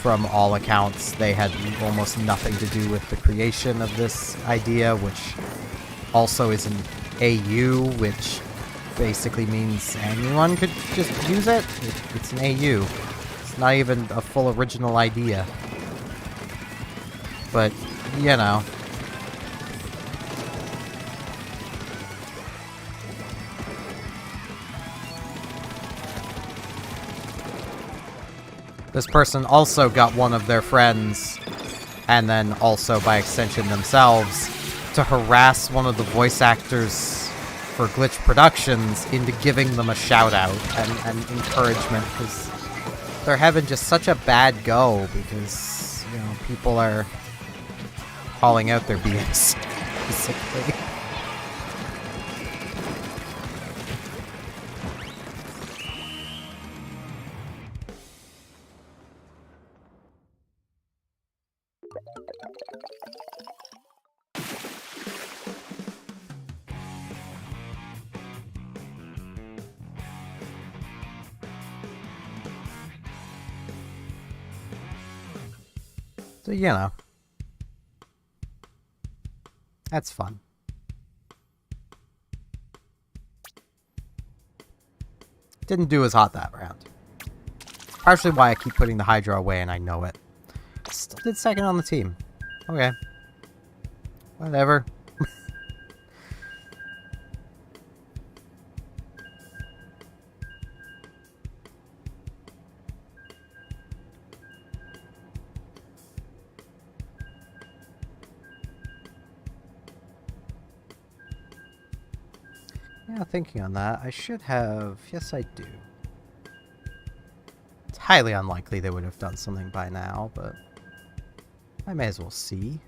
from all accounts, they had almost nothing to do with the creation of this idea, which also is an AU, which basically means anyone could just use it. It's an AU. It's not even a full original idea. But, you know. This person also got one of their friends, and then also by extension themselves, to harass one of the voice actors for Glitch Productions into giving them a shout out and encouragement, because they're having just such a bad go because, you know, people are calling out their BS, basically. So, you know. That's fun. Didn't do as hot that round. Partially why I keep putting the Hydra away and I know it. Still did second on the team. Okay. Whatever. Yeah, thinking on that, I should have... Yes, I do. It's highly unlikely they would have done something by now, but I may as well see.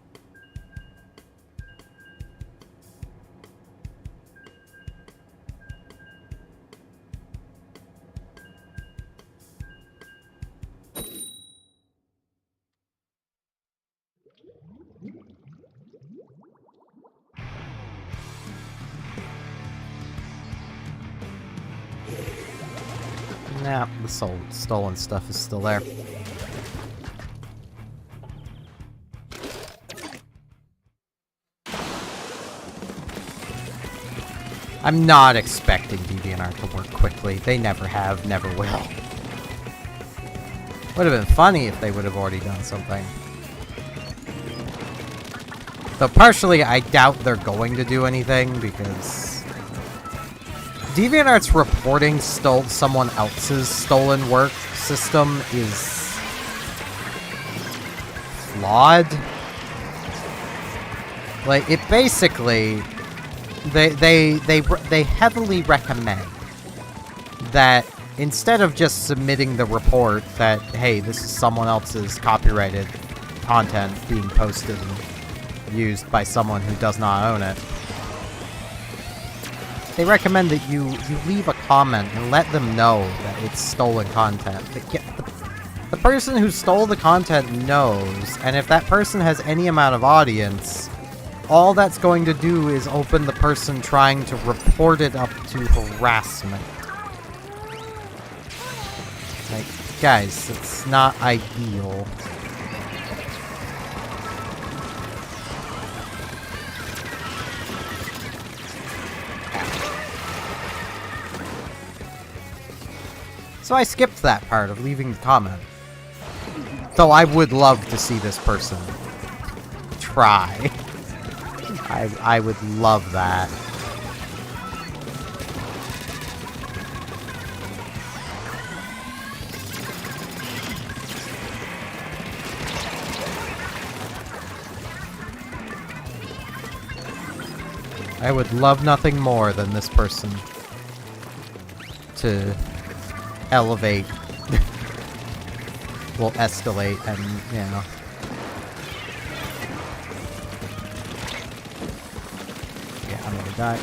Nah, the stolen stuff is still there. I'm not expecting DeviantArt to work quickly. They never have, never will. Would have been funny if they would have already done something. Though partially, I doubt they're going to do anything, because DeviantArt's reporting someone else's stolen work system is flawed. Like, it basically, they heavily recommend that instead of just submitting the report that, hey, this is someone else's copyrighted content being posted and used by someone who does not own it, they recommend that you leave a comment and let them know that it's stolen content. The person who stole the content knows, and if that person has any amount of audience, all that's going to do is open the person trying to report it up to harassment. Like, guys, it's not ideal. So I skipped that part of leaving the comment. Though I would love to see this person try. I would love that. I would love nothing more than this person to elevate, will escalate, and, you know. Yeah, I'm gonna die.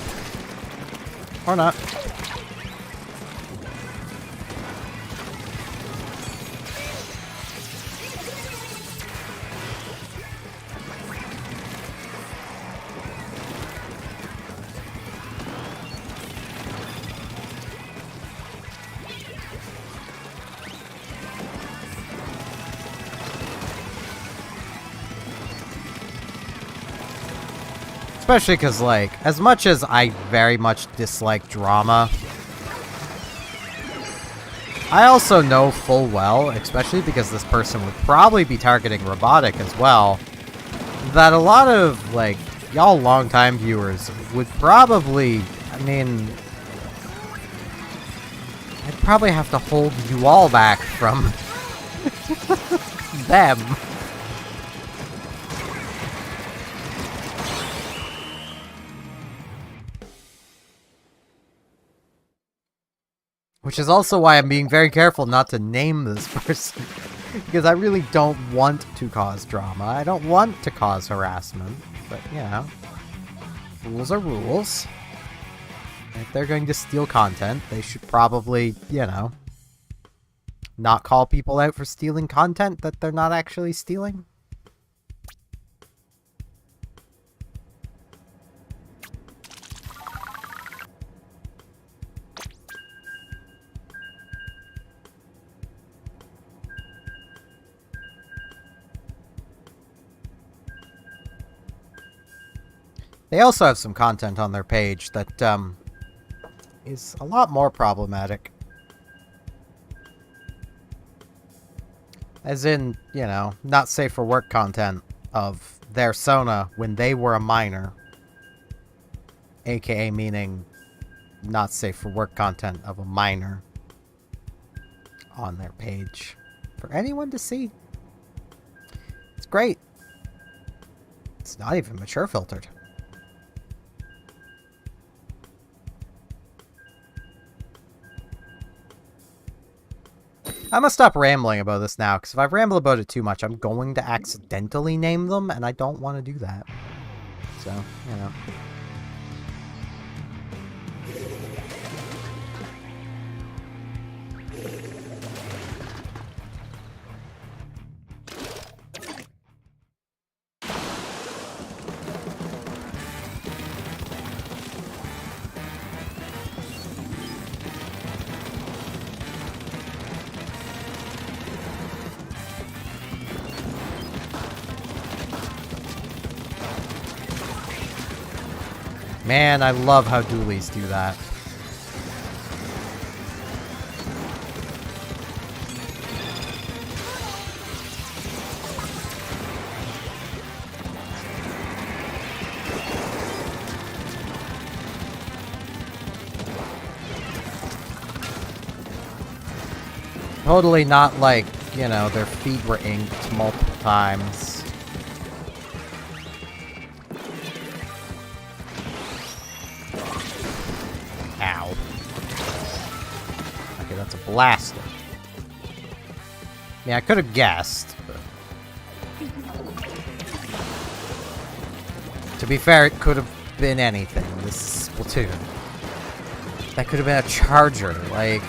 Or not. Especially because, like, as much as I very much dislike drama, I also know full well, especially because this person would probably be targeting robotic as well, that a lot of, like, y'all longtime viewers would probably, I mean, I'd probably have to hold you all back from them. Which is also why I'm being very careful not to name this person. Because I really don't want to cause drama. I don't want to cause harassment. But, you know, rules are rules. If they're going to steal content, they should probably, you know, not call people out for stealing content that they're not actually stealing. They also have some content on their page that, is a lot more problematic. As in, you know, not safe for work content of their Sona when they were a minor. AKA meaning not safe for work content of a minor on their page for anyone to see. It's great. It's not even mature filtered. I'm gonna stop rambling about this now, because if I ramble about it too much, I'm going to accidentally name them, and I don't want to do that. So, you know. Man, I love how dualies do that. Totally not like, you know, their feet were inked multiple times. Ow. Okay, that's a blaster. Yeah, I could have guessed, but... To be fair, it could have been anything. This is Splatoon. That could have been a charger, like...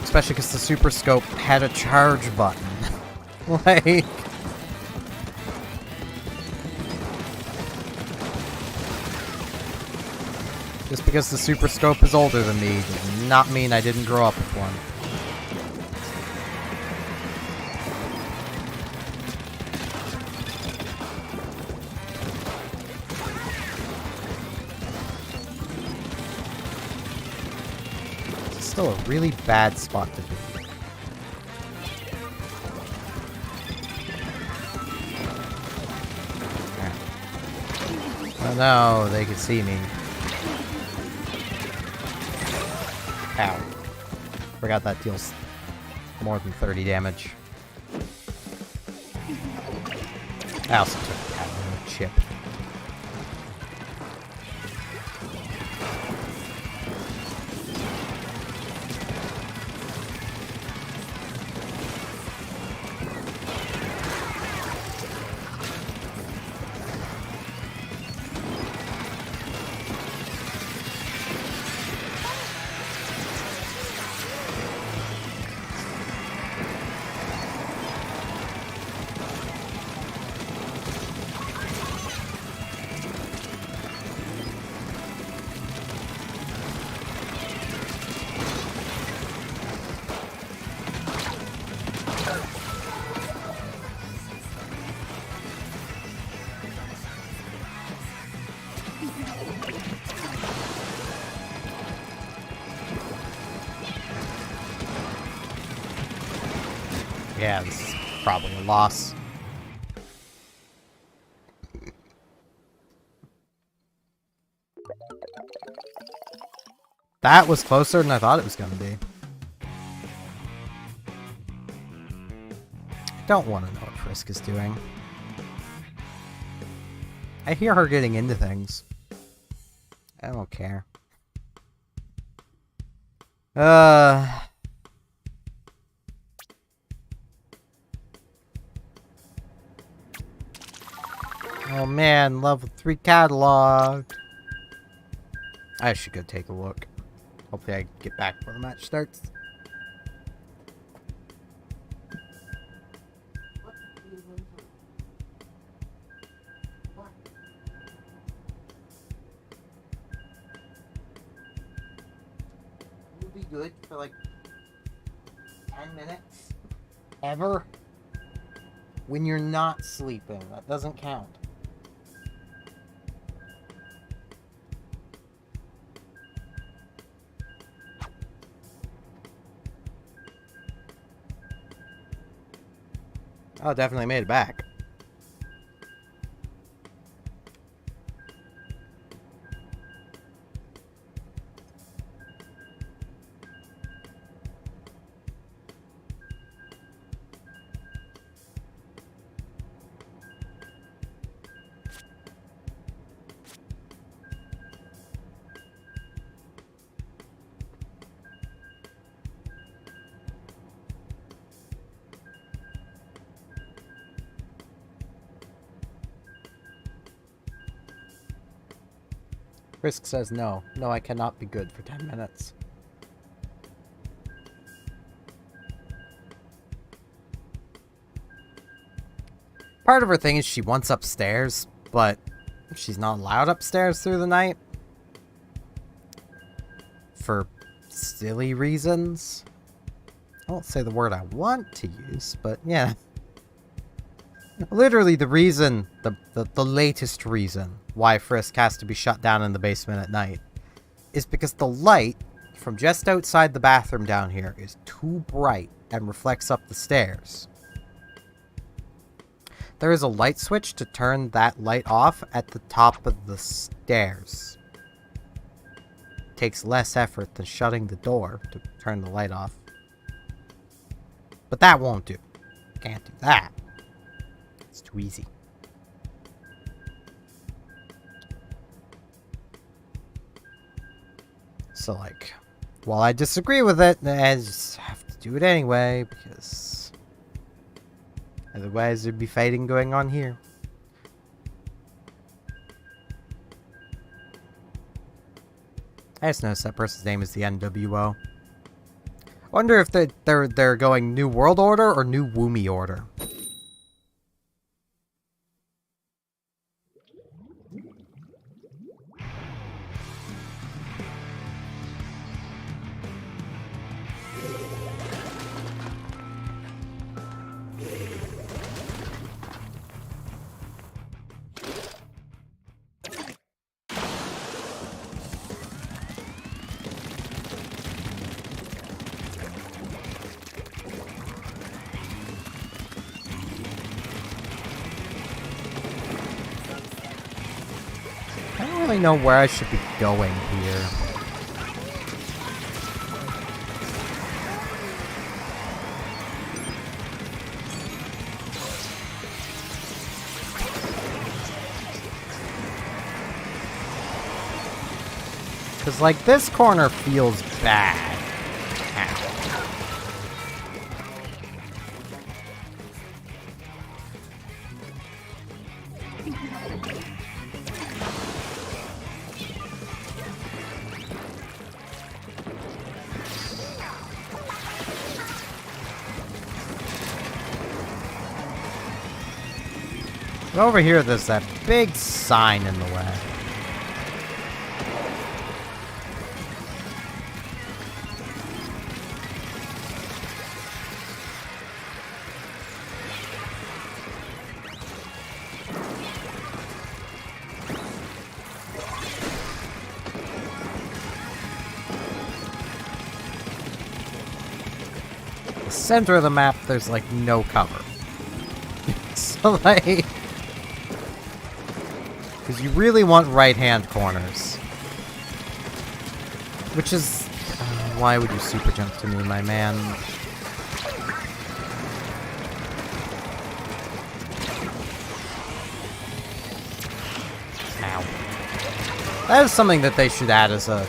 Especially because the Super Scope had a charge button. Like... Just because the Super Scope is older than me does not mean I didn't grow up with one. It's still a really bad spot to be. Oh no, they can see me. Ow. Forgot that deals more than 30 damage. I also took that little chip. Yeah, this is probably a loss. That was closer than I thought it was going to be. I don't want to know what Frisk is doing. I hear her getting into things. I don't care. Oh man, level 3 catalog. I should go take a look. Hopefully I get back before the match starts. Would be good for like 10 minutes. Ever? When you're not sleeping, that doesn't count. Oh, definitely made it back. Frisk says no. No, I cannot be good for 10 minutes. Part of her thing is she wants upstairs, but she's not allowed upstairs through the night. For silly reasons. I won't say the word I want to use, but yeah. Literally the reason, the latest reason why Frisk has to be shut down in the basement at night is because the light from just outside the bathroom down here is too bright and reflects up the stairs. There is a light switch to turn that light off at the top of the stairs. It takes less effort than shutting the door to turn the light off. But that won't do. Can't do that. It's too easy. So, like, while I disagree with it, I just have to do it anyway, because otherwise there'd be fighting going on here. I just noticed that person's name is the NWO. I wonder if they're going New World Order or New Woomy Order. I don't really know where I should be going here. Because, like, this corner feels bad. Ow. But over here, there's that big sign in the way. The center of the map, there's like no cover. So, like, because you really want right-hand corners. Which is... why would you super jump to me, my man? Ow. That is something that they should add as a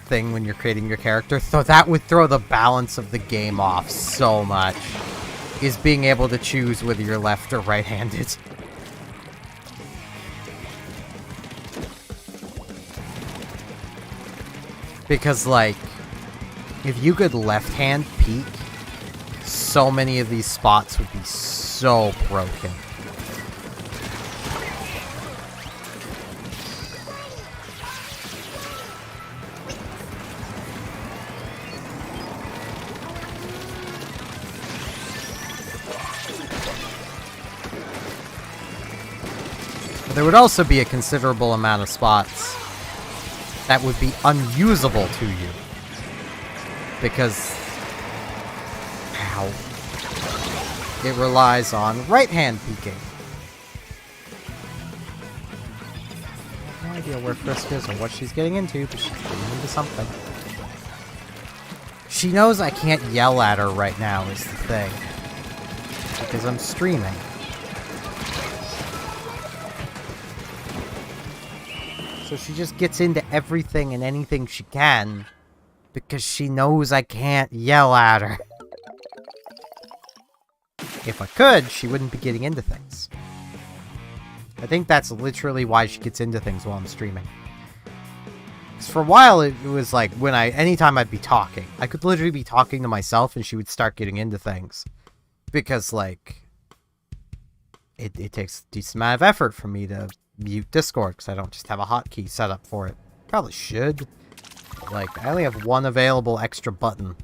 thing when you're creating your character. So that would throw the balance of the game off so much. Is being able to choose whether you're left or right-handed. Because, like, if you could left-hand peek, so many of these spots would be so broken. There would also be a considerable amount of spots that would be unusable to you. Because... ow. It relies on right-hand peeking. No idea where Frisk is or what she's getting into, but she's getting into something. She knows I can't yell at her right now is the thing. Because I'm streaming. So she just gets into everything and anything she can because she knows I can't yell at her. If I could, she wouldn't be getting into things. I think that's literally why she gets into things while I'm streaming. Because for a while, it was like when anytime I'd be talking, I could literally be talking to myself and she would start getting into things. Because, like, it takes a decent amount of effort for me to mute Discord because I don't just have a hotkey set up for it. Probably should. Like, I only have one available extra button.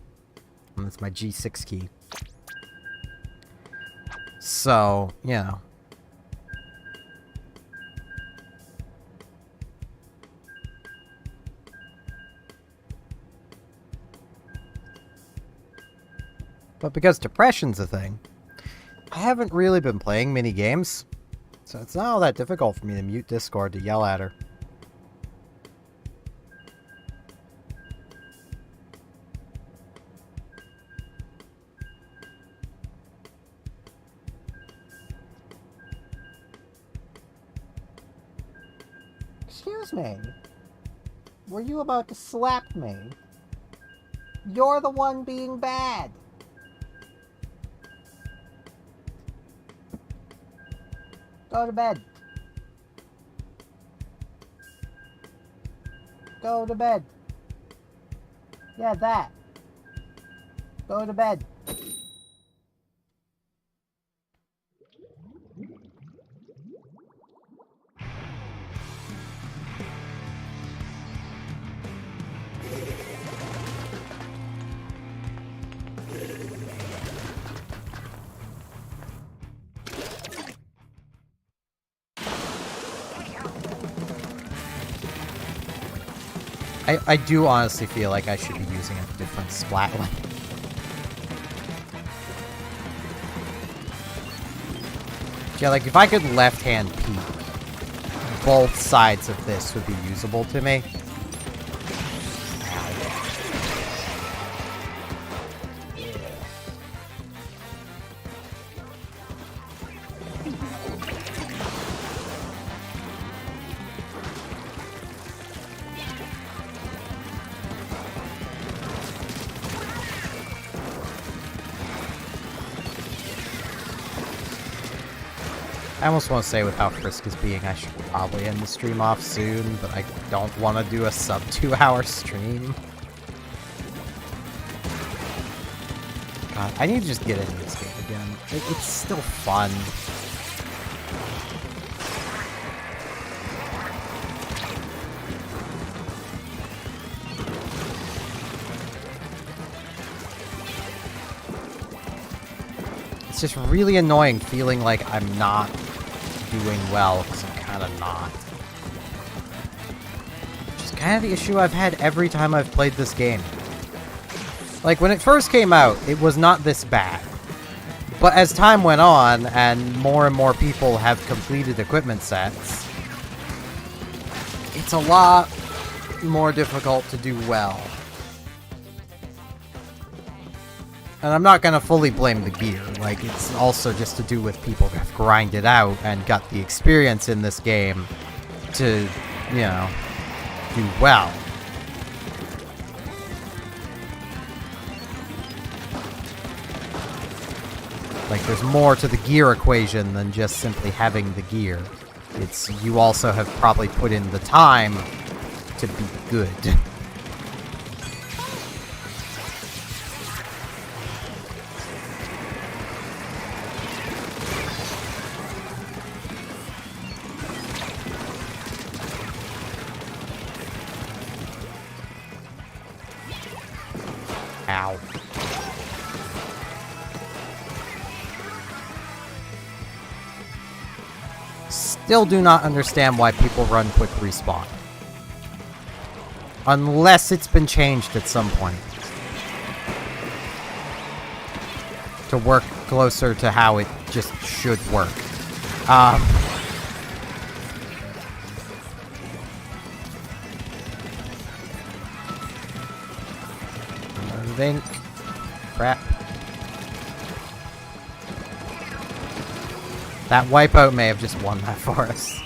And that's my G6 key. So, you know. But because depression's a thing, I haven't really been playing mini games, so it's not all that difficult for me to mute Discord to yell at her. Excuse me. Were you about to slap me? You're the one being bad. Go to bed. Go to bed. Yeah, that. Go to bed. I do honestly feel like I should be using a different Splatling. Yeah, like if I could left-hand peek, both sides of this would be usable to me. I almost want to say with how Frisk is being, I should probably end the stream off soon, but I don't want to do a sub 2-hour stream. God, I need to just get into this game again. It's still fun. It's just really annoying feeling like I'm not doing well, because I'm kind of not. Which is kind of the issue I've had every time I've played this game. Like, when it first came out, it was not this bad. But as time went on, and more people have completed equipment sets, it's a lot more difficult to do well. And I'm not going to fully blame the gear. Like, it's also just to do with people who have grinded out and got the experience in this game to, you know, do well. Like, there's more to the gear equation than just simply having the gear. It's, you also have probably put in the time to be good. Ow. Still do not understand why people run quick respawn. Unless it's been changed at some point. To work closer to how it just should work. Think. Crap. That wipeout may have just won that for us.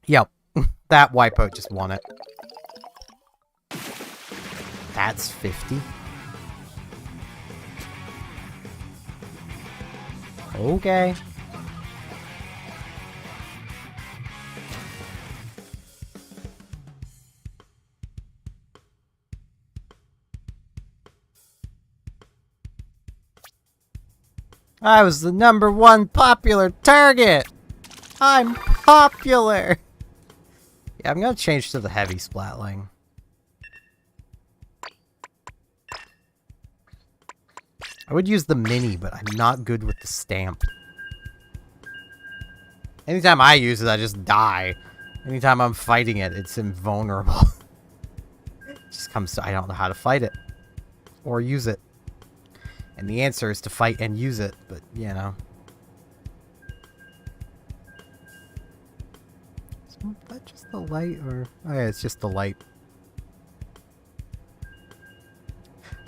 Yep. That wipeout just won it. That's 50. Okay. I was the #1 popular target! I'm popular! Yeah, I'm gonna change to the heavy Splatling. I would use the mini, but I'm not good with the stamp. Anytime I use it, I just die. Anytime I'm fighting it, it's invulnerable. It just comes to I don't know how to fight it. Or use it. And the answer is to fight and use it, but, you know. Is that just the light, or... Oh yeah, it's just the light.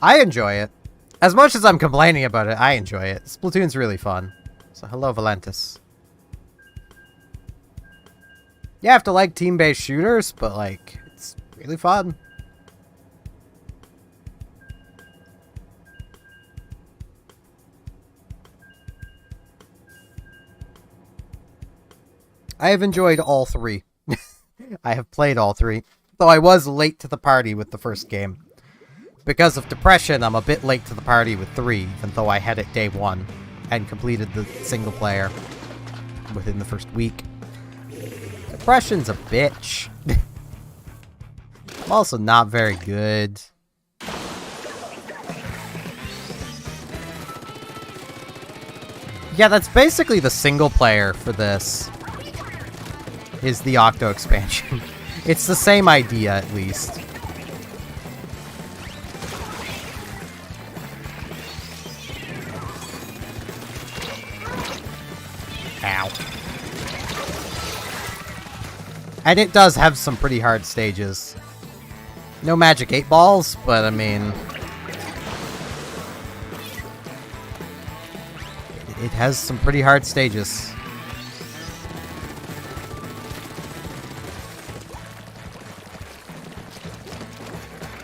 I enjoy it. As much as I'm complaining about it, I enjoy it. Splatoon's really fun. So hello, Valentis. You have to like team-based shooters, but, like, it's really fun. I have enjoyed all three. I have played all three. Though I was late to the party with the first game. Because of depression, I'm a bit late to the party with 3, even though I had it day 1 and completed the single player within the first week. Depression's a bitch. I'm also not very good. Yeah, that's basically the single player for this. Is the Octo expansion. It's the same idea, at least. Ow. And it does have some pretty hard stages. No magic 8 balls, but I mean... It has some pretty hard stages.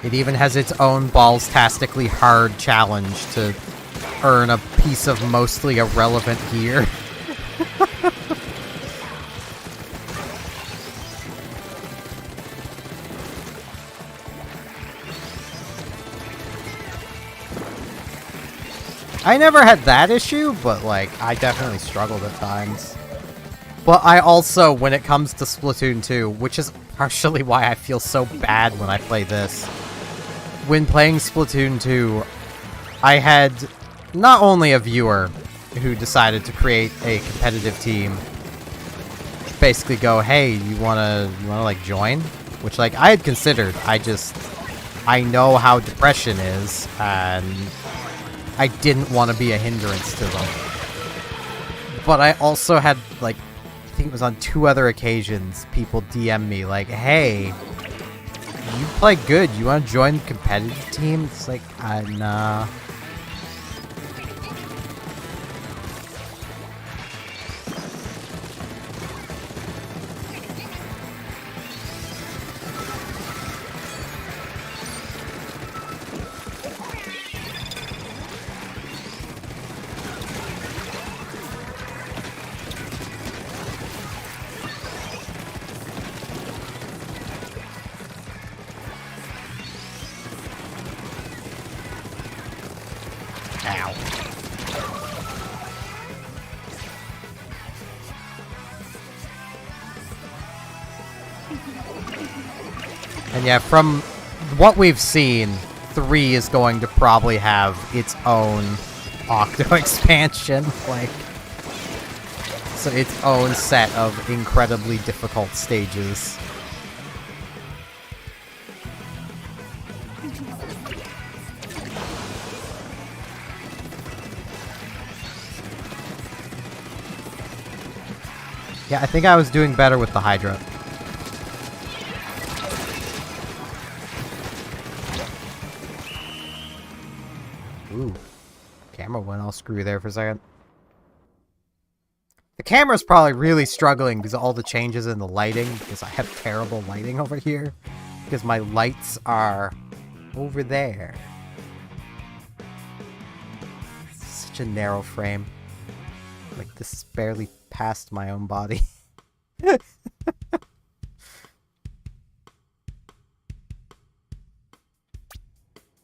It even has its own balls-tastically hard challenge to earn a piece of mostly irrelevant gear. I never had that issue, but, like, I definitely struggled at times. But I also, when it comes to Splatoon 2, which is partially why I feel so bad when I play this, when playing Splatoon 2, I had not only a viewer who decided to create a competitive team, basically go, hey, you wanna like join? Which, like, I had considered. I know how depression is, and I didn't want to be a hindrance to them. But I also had, like, I think it was on 2 other occasions, people DM me, like, hey, you play good, you want to join the competitive team? It's like, nah. Ow. And yeah, from what we've seen, 3 is going to probably have its own Octo expansion, like, so its own set of incredibly difficult stages. Yeah, I think I was doing better with the Hydra. Ooh. Camera went all screwy there for a second. The camera's probably really struggling because of all the changes in the lighting, because I have terrible lighting over here. Because my lights are over there. Such a narrow frame. Like, this is barely past my own body.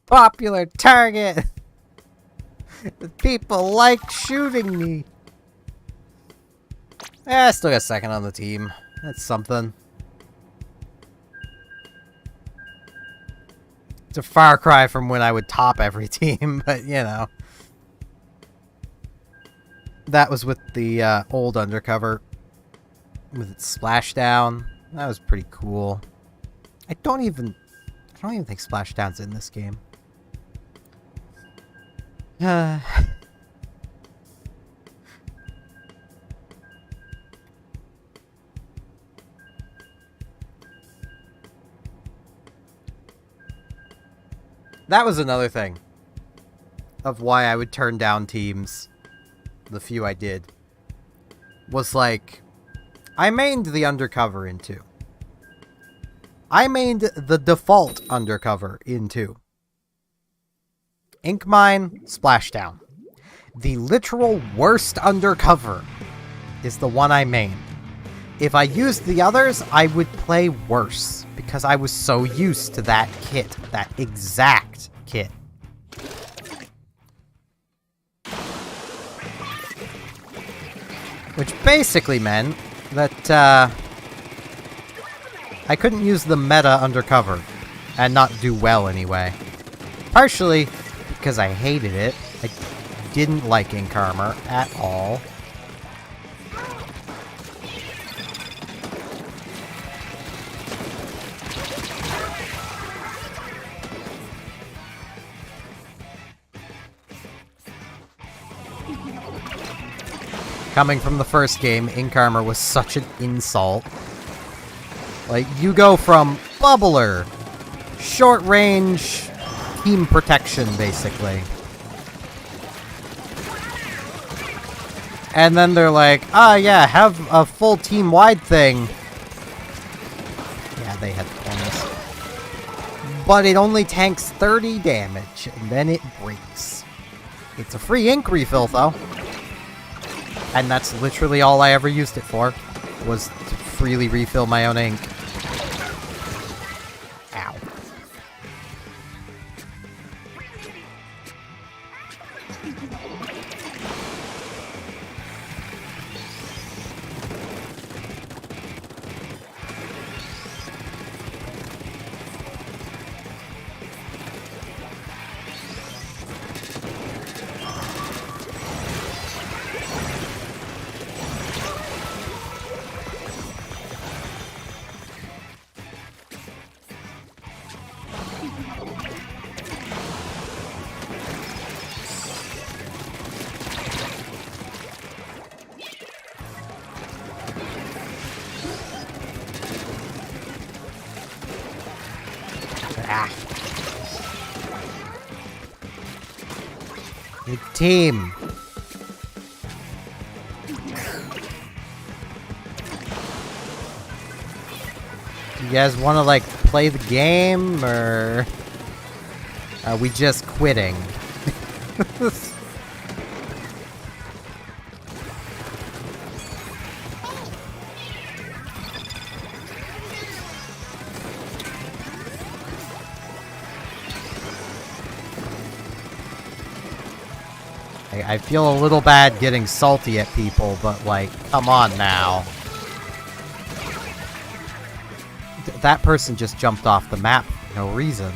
Popular target! The people like shooting me! I still got 2nd on the team. That's something. It's a far cry from when I would top every team, but you know. That was with the old undercover. With its splashdown. That was pretty cool. I don't even think splashdown's in this game. That was another thing of why I would turn down teams, the few I did, was like, I mained the undercover in 2. I mained the default undercover in 2. Ink Mine, Splashdown. The literal worst undercover is the one I mained. If I used the others, I would play worse, because I was so used to that kit, that exact kit. Which basically meant that, I couldn't use the meta undercover, and not do well anyway. Partially because I hated it. I didn't like Ink Armor at all. Coming from the first game, Ink Armor was such an insult. Like, you go from Bubbler, short range, team protection, basically. And then they're like, ah, yeah, have a full team-wide thing. Yeah, they had points. But it only tanks 30 damage, and then it breaks. It's a free ink refill, though. And that's literally all I ever used it for, was to freely refill my own ink. Ow. Ah. Good team. You guys want to, like, play the game, or are we just quitting? I feel a little bad getting salty at people, but, like, come on now. That person just jumped off the map for no reason.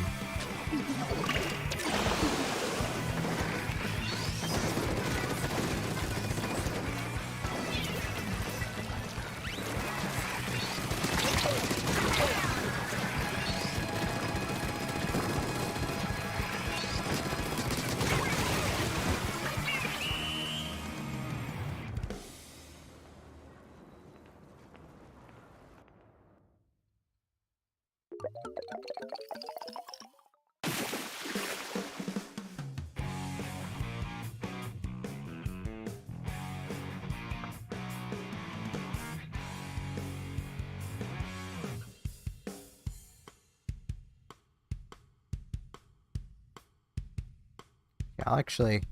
I'll actually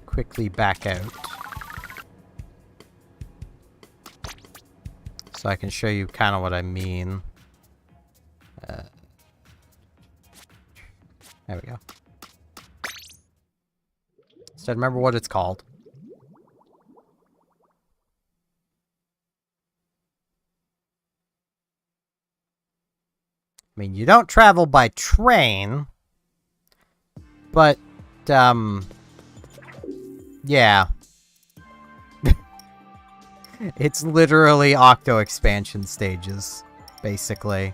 quickly back out so I can show you kind of what I mean. There we go. So I remember what it's called. I mean, you don't travel by train, but yeah. It's literally Octo expansion stages, basically.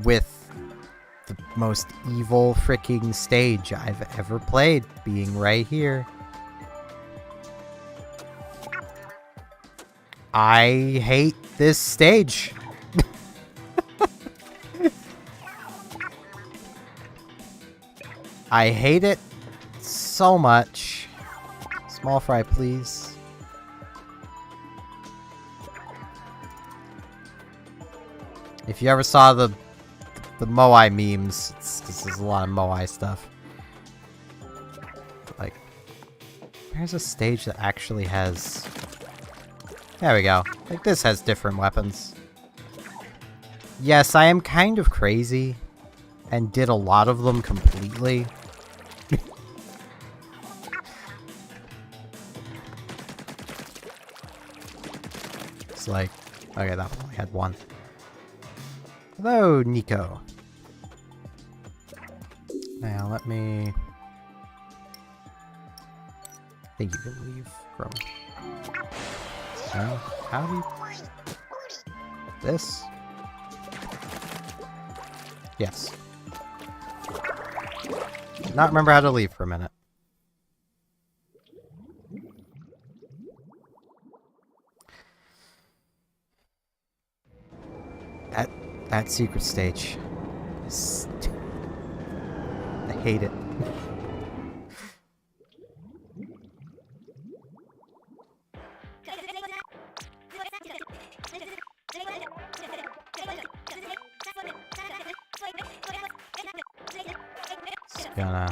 With the most evil freaking stage I've ever played being right here. I hate this stage. I hate it so much. Small fry, please. If you ever saw the Moai memes, it's 'cause there's a lot of Moai stuff. Like, there's a stage that actually has... There we go. Like, this has different weapons. Yes, I am kind of crazy, and did a lot of them completely. It's like... Okay, that one only had one. Hello, Nico. Now, let me... I think you can leave from... how do you... This? Yes. Did not remember how to leave for a minute. That secret stage. I hate it. Just gonna...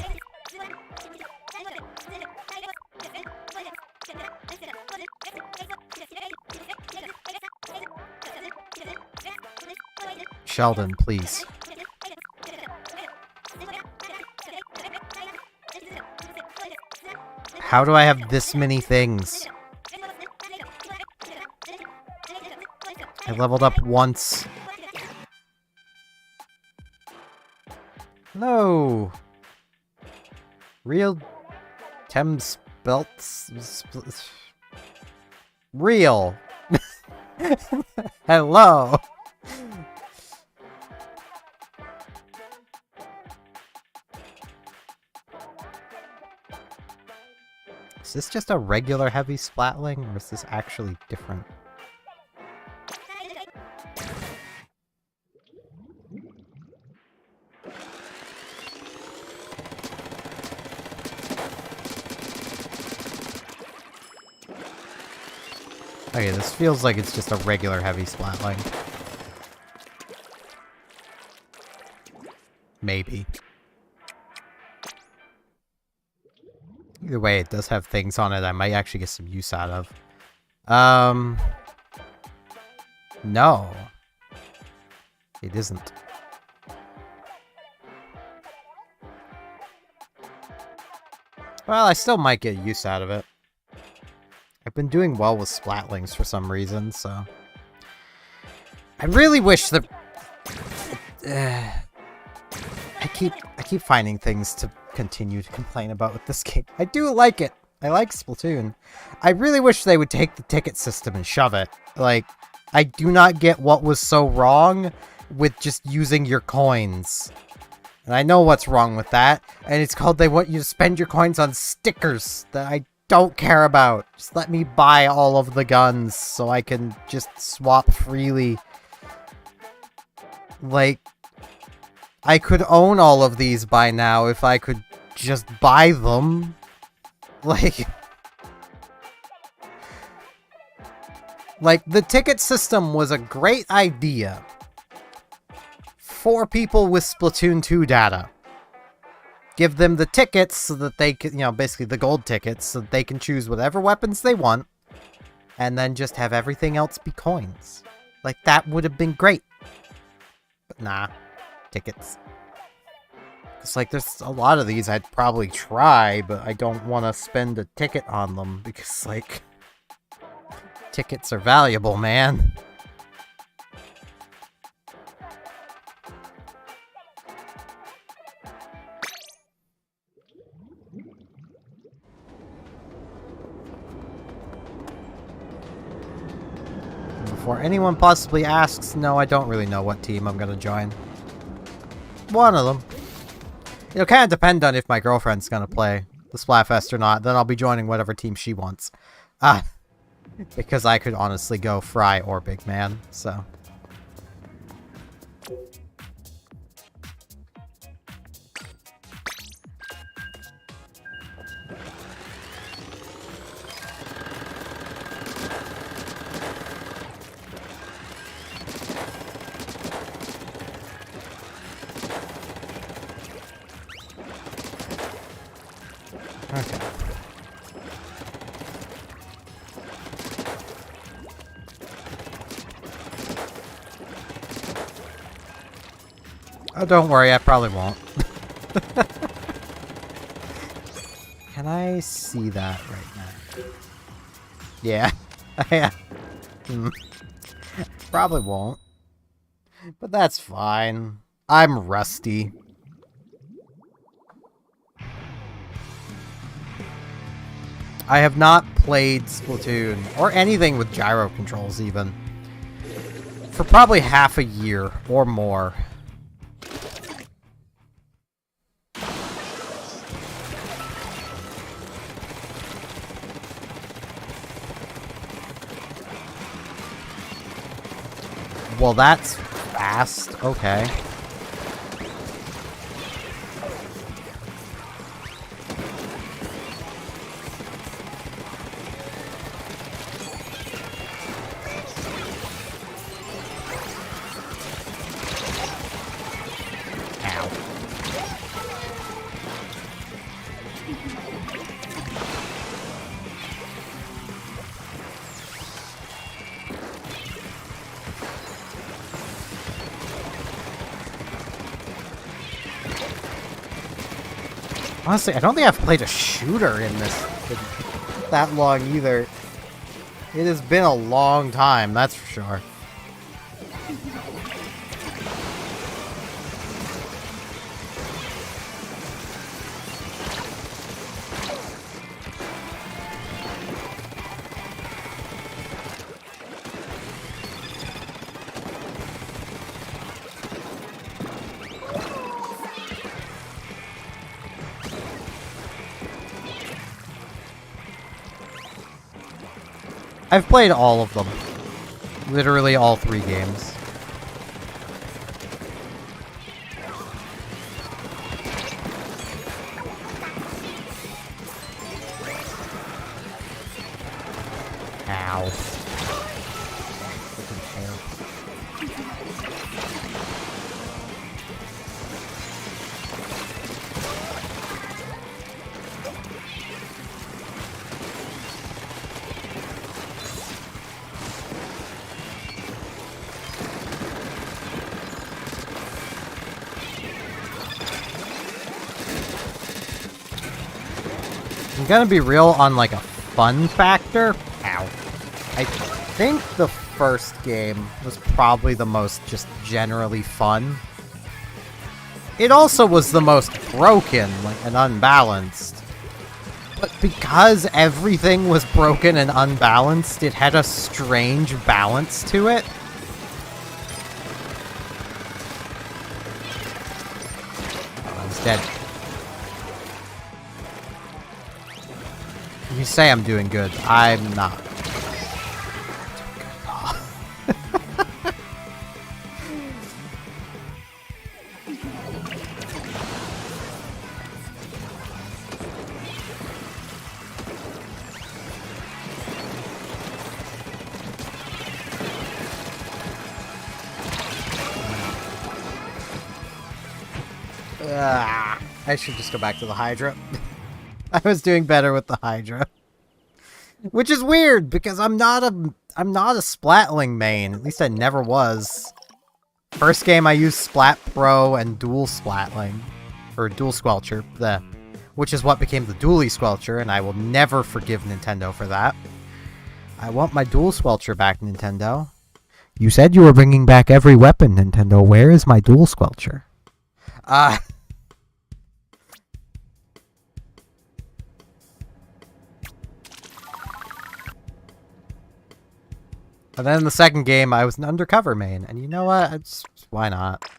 Sheldon, please. How do I have this many things? I leveled up once. Hello! Real... Thames belts... Real! Hello! Is this just a regular heavy splatling, or is this actually different? Okay, this feels like it's just a regular heavy splatling. Maybe. Either way, it does have things on it I might actually get some use out of. No. It isn't. Well, I still might get use out of it. I've been doing well with splatlings for some reason, so... I really wish that... I keep finding things to continue to complain about with this game. I do like it. I like Splatoon. I really wish they would take the ticket system and shove it. Like, I do not get what was so wrong with just using your coins. And I know what's wrong with that. And it's called they want you to spend your coins on stickers that I don't care about. Just let me buy all of the guns so I can just swap freely. Like, I could own all of these by now if I could just buy them. Like, the ticket system was a great idea for people with Splatoon 2 data. Give them the tickets so that they can, you know, basically the gold tickets, so that they can choose whatever weapons they want, and then just have everything else be coins. Like, that would have been great. But nah. Tickets. It's like, there's a lot of these I'd probably try, but I don't want to spend a ticket on them, because, like, tickets are valuable, man. before anyone possibly asks, no, I don't really know what team I'm gonna join. One of them. It'll kind of depend on if my girlfriend's gonna play the Splatfest or not. Then I'll be joining whatever team she wants. Because I could honestly go Fry or Big Man, so... Okay. Oh, don't worry, I probably won't. Can I see that right now? Yeah. Yeah. Probably won't. But that's fine. I'm rusty. I have not played Splatoon, or anything with gyro controls even, for probably half a year or more. Well, that's fast. Okay. Honestly, I don't think I've played a shooter in this that long either. It has been a long time, that's for sure. I've played all of them. Literally all 3 games. Ow. Freaking hair. I'm gonna be real on like a fun factor. Ow. I think the first game was probably the most just generally fun. It also was the most broken, like, and unbalanced. But because everything was broken and unbalanced, it had a strange balance to it. Oh, he's dead. You say I'm doing good. I'm not. I should just go back to the Hydra. I was doing better with the Hydra. Which is weird, because I'm not a Splatling main. At least I never was. First game I used Splat Pro and Dual Splatling. Or Dual Squelcher, which is what became the Dually Squelcher, and I will never forgive Nintendo for that. I want my Dual Squelcher back, Nintendo. You said you were bringing back every weapon, Nintendo. Where is my Dual Squelcher? And then in the second game, I was an undercover main. And you know what? Why not?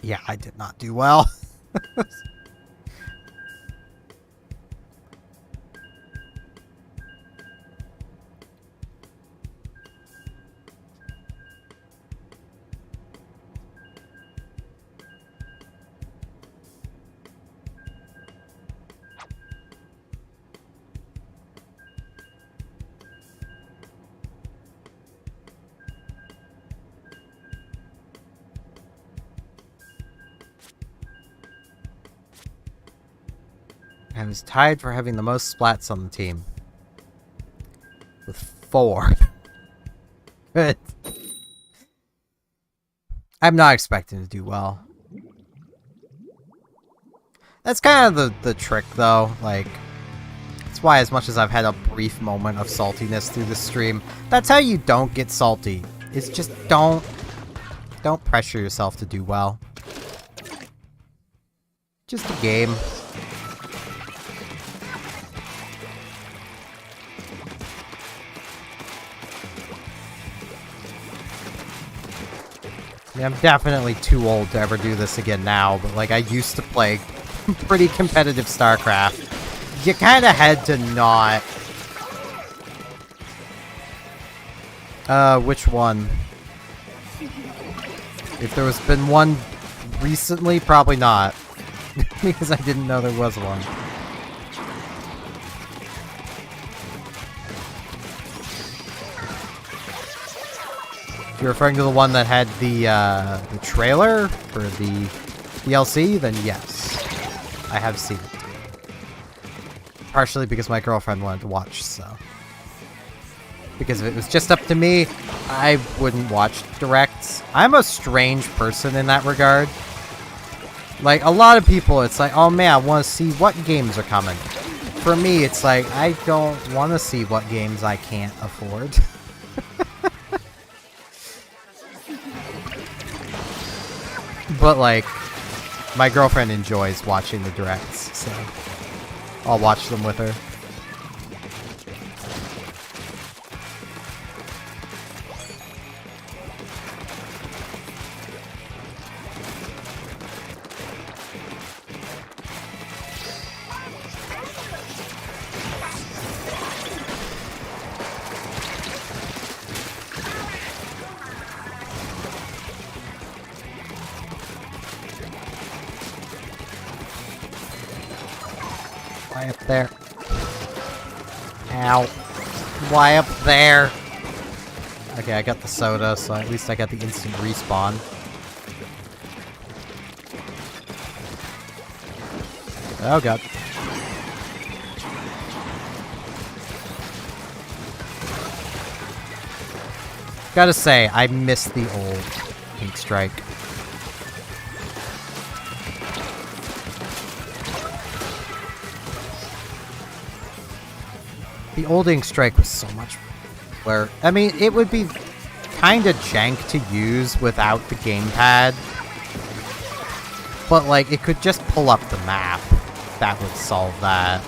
Yeah, I did not do well. I was tied for having the most splats on the team. With 4. Good. I'm not expecting to do well. That's kind of the trick, though. Like, that's why as much as I've had a brief moment of saltiness through the stream, that's how you don't get salty. It's just don't pressure yourself to do well. Just a game. I mean, I'm definitely too old to ever do this again now, but like I used to play pretty competitive StarCraft. You kind of had to not... which one? If there was been one recently, probably not. Because I didn't know there was one. If you're referring to the one that had the trailer for the DLC, then yes. I have seen it. Partially because my girlfriend wanted to watch, so. Because if it was just up to me, I wouldn't watch directs. I'm a strange person in that regard. Like, a lot of people, it's like, oh man, I want to see what games are coming. For me, it's like, I don't want to see what games I can't afford. But, like, my girlfriend enjoys watching the directs, so I'll watch them with her. Why up there? Ow. Why up there? Okay, I got the soda, so at least I got the instant respawn. Oh god. Gotta say, I miss the old Ink Strike. The old Ink Strike was so much where I mean, it would be kinda jank to use without the gamepad. But like, it could just pull up the map. That would solve that.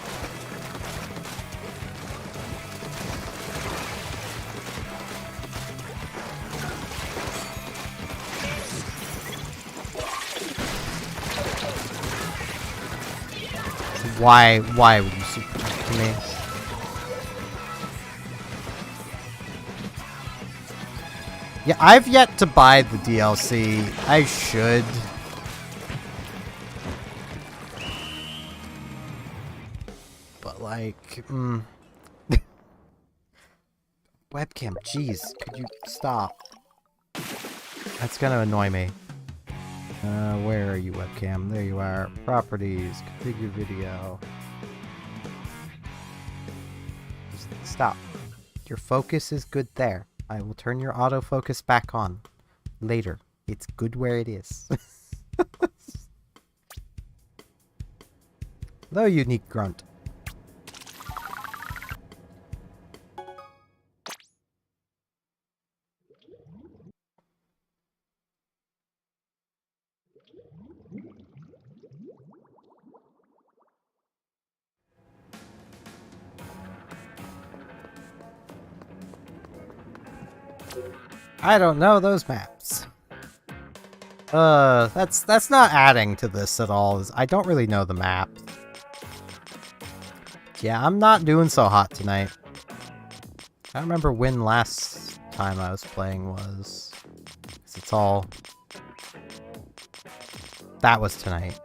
Why would you super jump to me? Yeah, I've yet to buy the DLC. I should. But like, webcam, jeez, could you stop? That's gonna annoy me. Where are you, webcam? There you are. Properties, configure video. Just stop. Your focus is good there. I will turn your autofocus back on later. It's good where it is. Hello, unique grunt. I don't know those maps. That's not adding to this at all. I don't really know the map. Yeah, I'm not doing so hot tonight. I don't remember when last time I was playing was. It's all... That was tonight.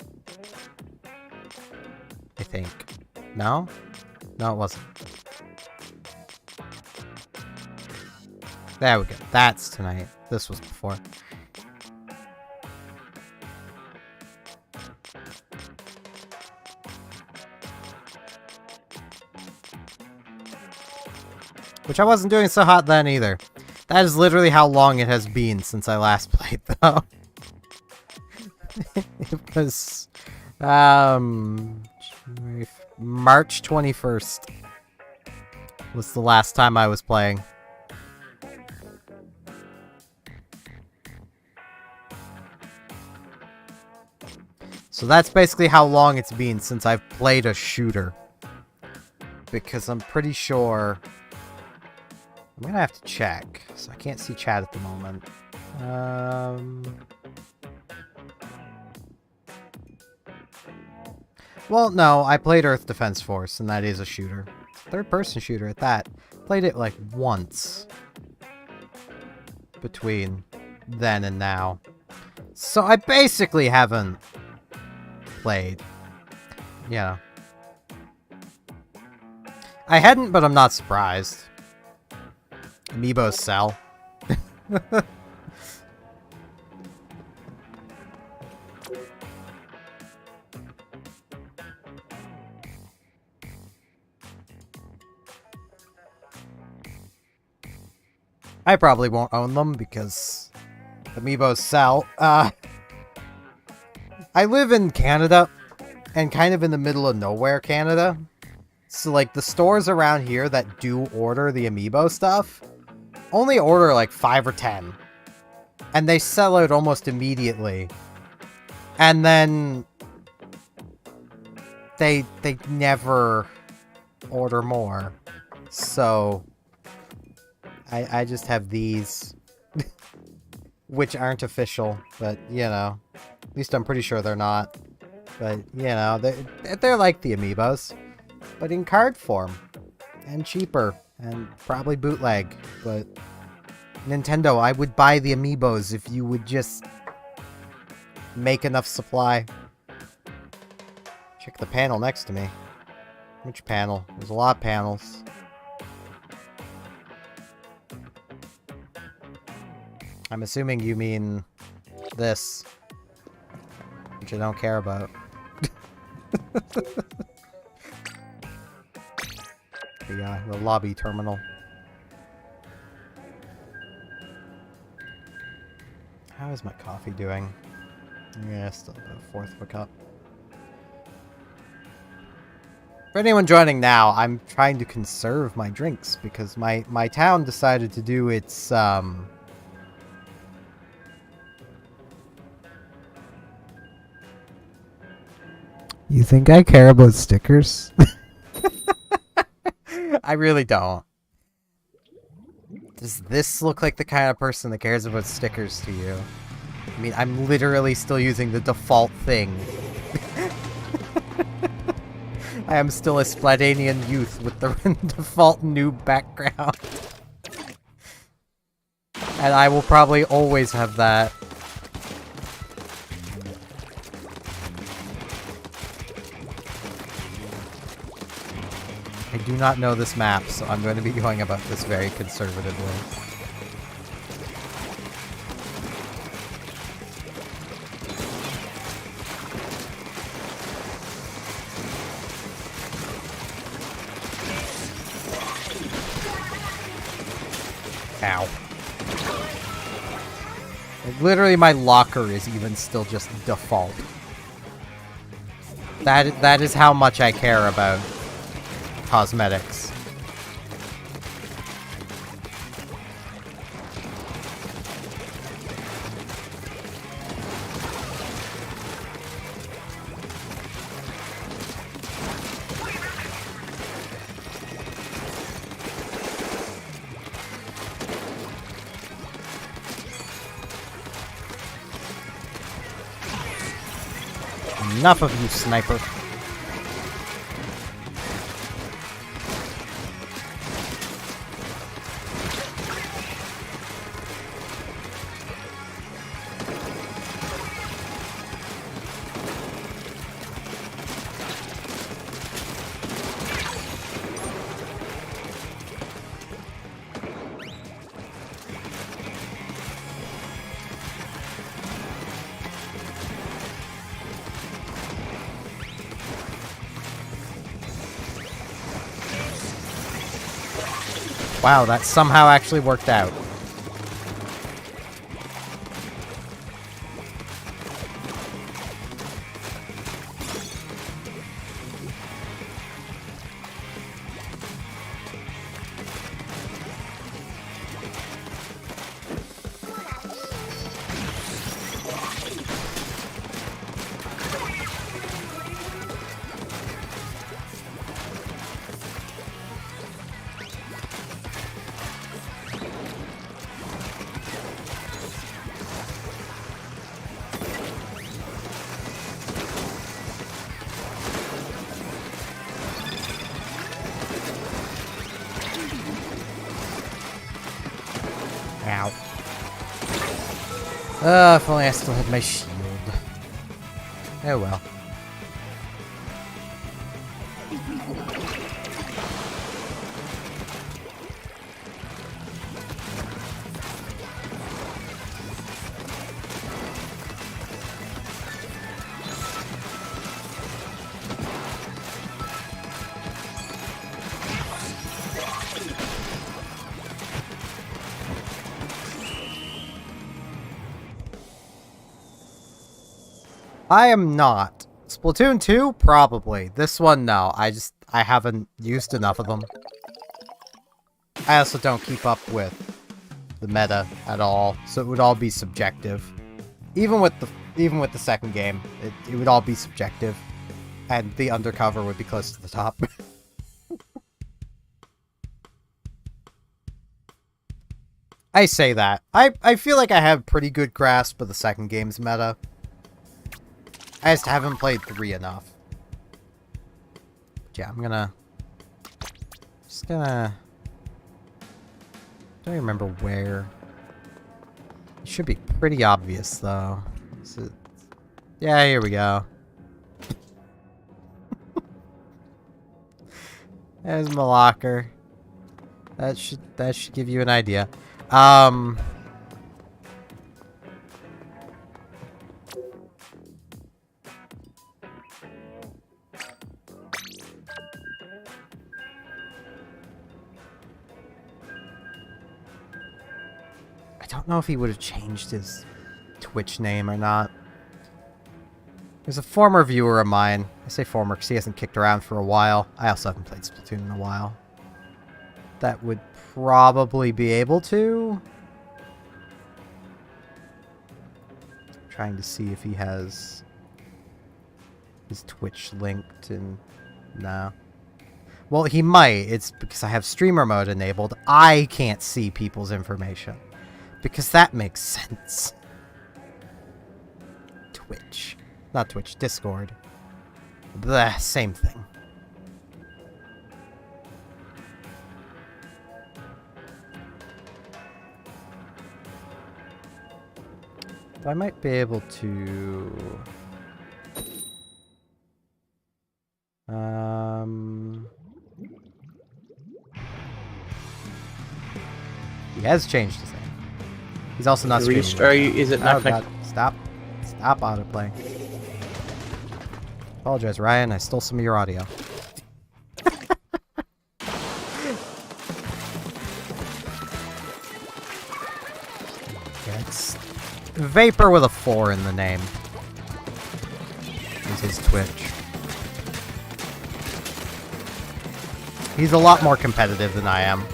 I think. No? No, it wasn't. There we go. That's tonight. This was before. Which I wasn't doing so hot then either. That is literally how long it has been since I last played, though. It was... March 21st was the last time I was playing. So that's basically how long it's been since I've played a shooter. Because I'm pretty sure... I'm gonna have to check, so I can't see chat at the moment. Well, no, I played Earth Defense Force, and that is a shooter. Third-person shooter at that. Played it like once. Between then and now. So I basically haven't played. Yeah. I hadn't, but I'm not surprised. Amiibos sell. I probably won't own them because Amiibos sell. I live in Canada and kind of in the middle of nowhere, Canada. So, like, the stores around here that do order the Amiibo stuff only order, like, 5 or 10. And they sell out almost immediately. And then they never order more. So I just have these, which aren't official, but, you know, at least I'm pretty sure they're not. But, you know, they're like the Amiibos, but in card form, and cheaper, and probably bootleg, but Nintendo, I would buy the Amiibos if you would just make enough supply. Check the panel next to me. Which panel? There's a lot of panels. I'm assuming you mean this, which I don't care about. The lobby terminal. How is my coffee doing? Yeah, still about a fourth of a cup. For anyone joining now, I'm trying to conserve my drinks because my town decided to do its You think I care about stickers? I really don't. Does this look like the kind of person that cares about stickers to you? I mean, I'm literally still using the default thing. I am still a Splatanian youth with the default noob background. And I will probably always have that. I do not know this map, so I'm going to be going about this very conservatively. Ow. Like, literally, my locker is even still just default. That is how much I care about cosmetics. Enough of you, sniper. Wow, that somehow actually worked out. Ow. If only I still had my shield. Oh well. I am not. Splatoon 2? Probably. This one, no. I haven't used enough of them. I also don't keep up with the meta at all, so it would all be subjective. Even with the second game, it would all be subjective. And the undercover would be close to the top. I say that. I feel like I have pretty good grasp of the second game's meta. I just haven't played 3 enough. But yeah, I'm gonna... Just gonna... Don't remember where. It should be pretty obvious, though. Yeah, here we go. There's my locker. That should give you an idea. I don't know if he would have changed his Twitch name or not. There's a former viewer of mine. I say former because he hasn't kicked around for a while. I also haven't played Splatoon in a while. That would probably be able to. Trying to see if he has his Twitch linked and no. Well, he might. It's because I have streamer mode enabled. I can't see people's information. Because that makes sense. Twitch. Not Twitch, Discord. Blah, same thing. I might be able to... He has changed his name. He's also not streaming. Is it not? Oh god, stop. Stop autoplay. Apologize, Ryan. I stole some of your audio. Yeah, it's Vapor with a 4 in the name. Is his Twitch. He's a lot more competitive than I am.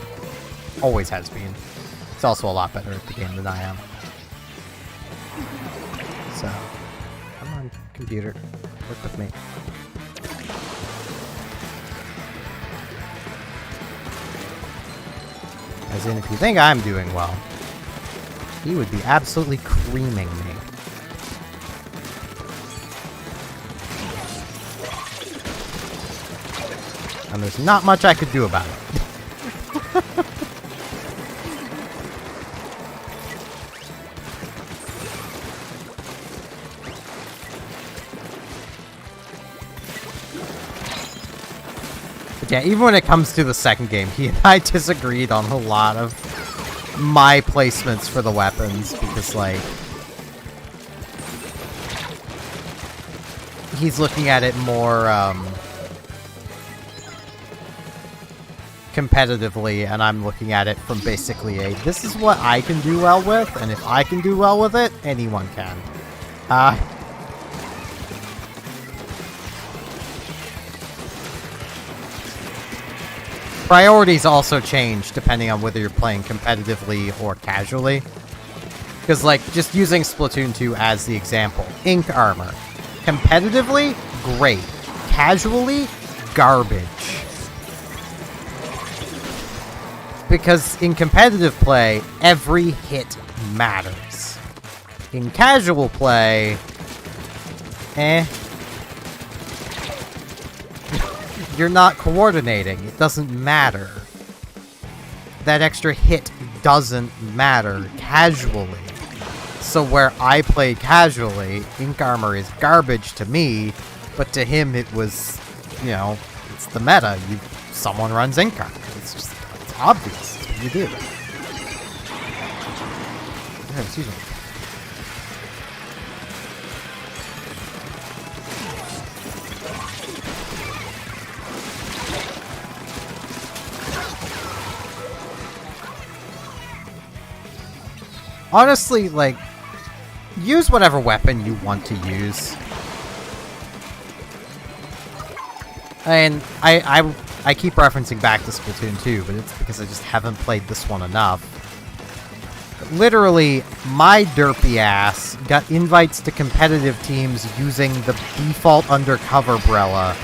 Always has been. He's also a lot better at the game than I am. So, come on, computer. Work with me. As in, if you think I'm doing well, he would be absolutely creaming me. and there's not much I could do about it. But yeah, even when it comes to the second game, he and I disagreed on a lot of my placements for the weapons, because, like, he's looking at it more, competitively, and I'm looking at it from basically this is what I can do well with, and if I can do well with it, anyone can. Priorities also change depending on whether you're playing competitively or casually. Because, like, just using Splatoon 2 as the example, ink armor. Competitively, great. Casually, garbage. Because in competitive play, every hit matters. In casual play, you're not coordinating. It doesn't matter. That extra hit doesn't matter casually. So where I play casually, ink armor is garbage to me, but to him it was, you know, it's the meta. Someone runs ink armor. It's obvious. It's what you do. Yeah, excuse me. Honestly, like, use whatever weapon you want to use. And I keep referencing back to Splatoon 2, but it's because I just haven't played this one enough. But literally, my derpy ass got invites to competitive teams using the default undercover umbrella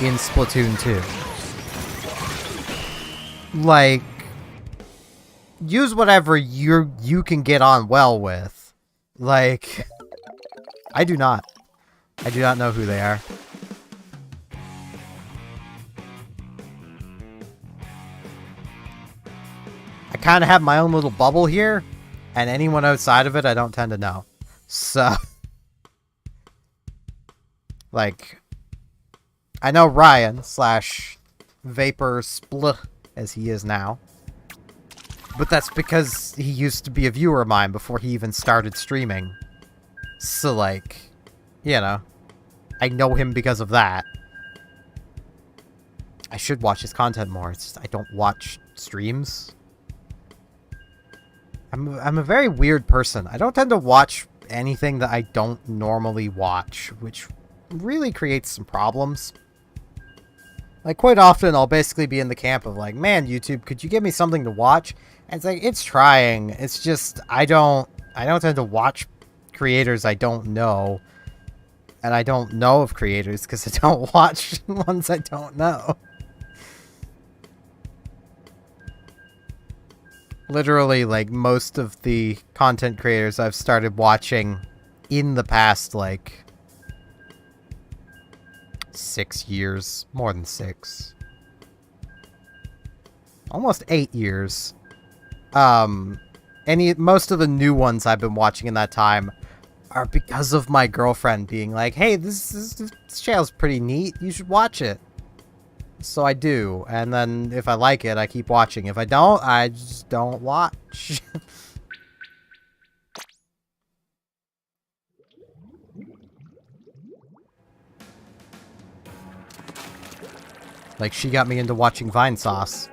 in Splatoon 2. Like, use whatever you can get on well with. Like, I do not know who they are. I kind of have my own little bubble here, and anyone outside of it I don't tend to know. So, like, I know Ryan / Vapor Spl as he is now. But that's because he used to be a viewer of mine before he even started streaming. So, like, you know, I know him because of that. I should watch his content more. It's just I don't watch streams. I'm a very weird person. I don't tend to watch anything that I don't normally watch, which really creates some problems. Like, quite often, I'll basically be in the camp of, like, man, YouTube, could you give me something to watch? And it's like, it's trying. It's just, I don't tend to watch creators I don't know. And I don't know of creators because I don't watch ones I don't know. Literally, like, most of the content creators I've started watching in the past, like, 6 years. More than 6. Almost 8 years. Most of the new ones I've been watching in that time are because of my girlfriend being like, hey, this channel's pretty neat, you should watch it. So I do, and then if I like it, I keep watching. If I don't, I just don't watch. Like, she got me into watching Vine Sauce.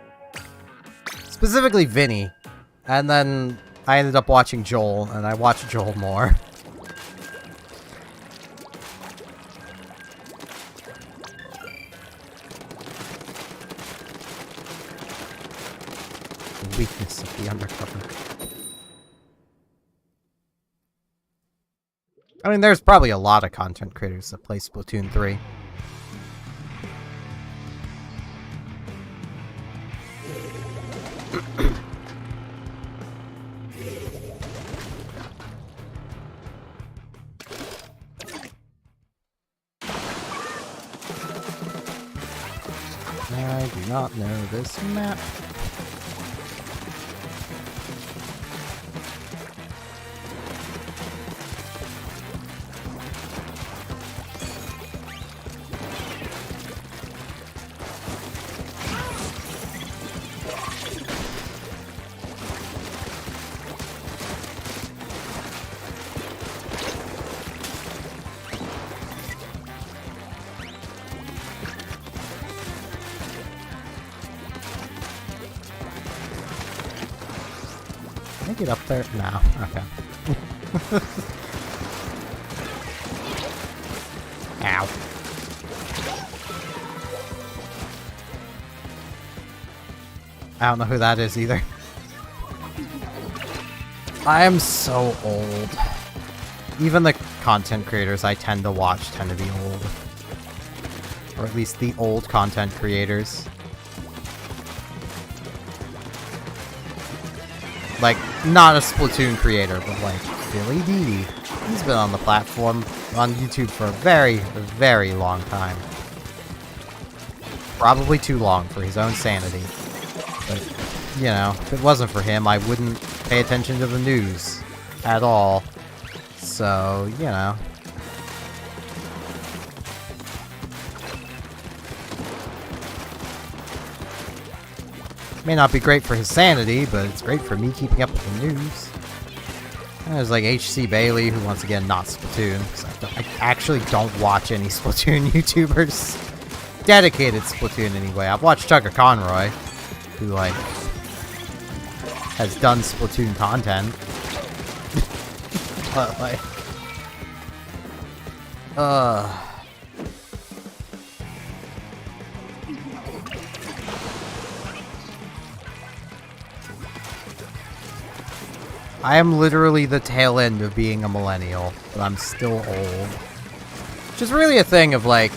Specifically Vinny. And then I ended up watching Joel, and I watched Joel more. The weakness of the undercover. I mean, there's probably a lot of content creators that play Splatoon 3. I do not know this map. Can I get up there? No. Okay. Ow. I don't know who that is either. I am so old. Even the content creators I tend to watch tend to be old. Or at least the old content creators. Like, not a Splatoon creator, but like Billy D. He's been on the platform on YouTube for a very, very long time. Probably too long for his own sanity. But, you know, if it wasn't for him, I wouldn't pay attention to the news at all. So, you know. May not be great for his sanity, but it's great for me keeping up with the news. And there's like HC Bailey, who once again not Splatoon, because I actually don't watch any Splatoon YouTubers. Dedicated Splatoon anyway. I've watched Tucker Conroy, who like has done Splatoon content. But like I am literally the tail end of being a millennial, but I'm still old. Which is really a thing of, like,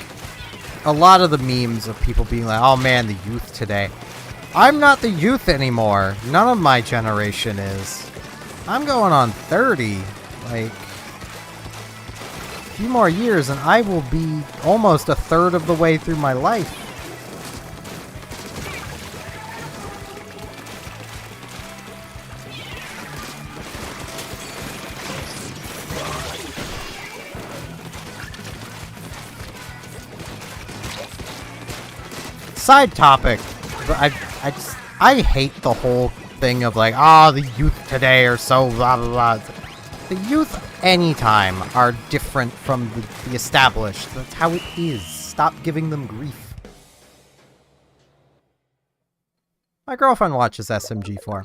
a lot of the memes of people being like, oh man, the youth today. I'm not the youth anymore. None of my generation is. I'm going on 30. Like, a few more years and I will be almost a third of the way through my life. Side topic, but I hate the whole thing of like, the youth today are so blah blah blah. The youth anytime are different from the established. That's how it is. Stop giving them grief. My girlfriend watches SMG4.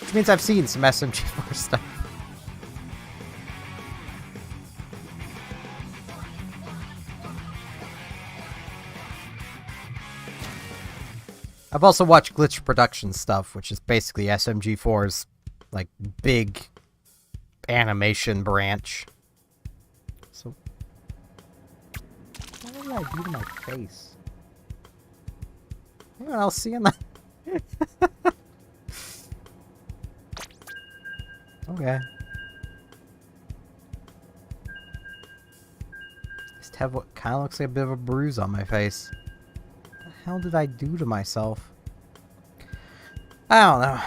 Which means I've seen some SMG4 stuff. I've also watched Glitch Production stuff, which is basically SMG4's, like, big animation branch. So, what did I do to my face? Anyone else seeing that? Okay. Just have what kind of looks like a bit of a bruise on my face. What the hell did I do to myself? I don't know.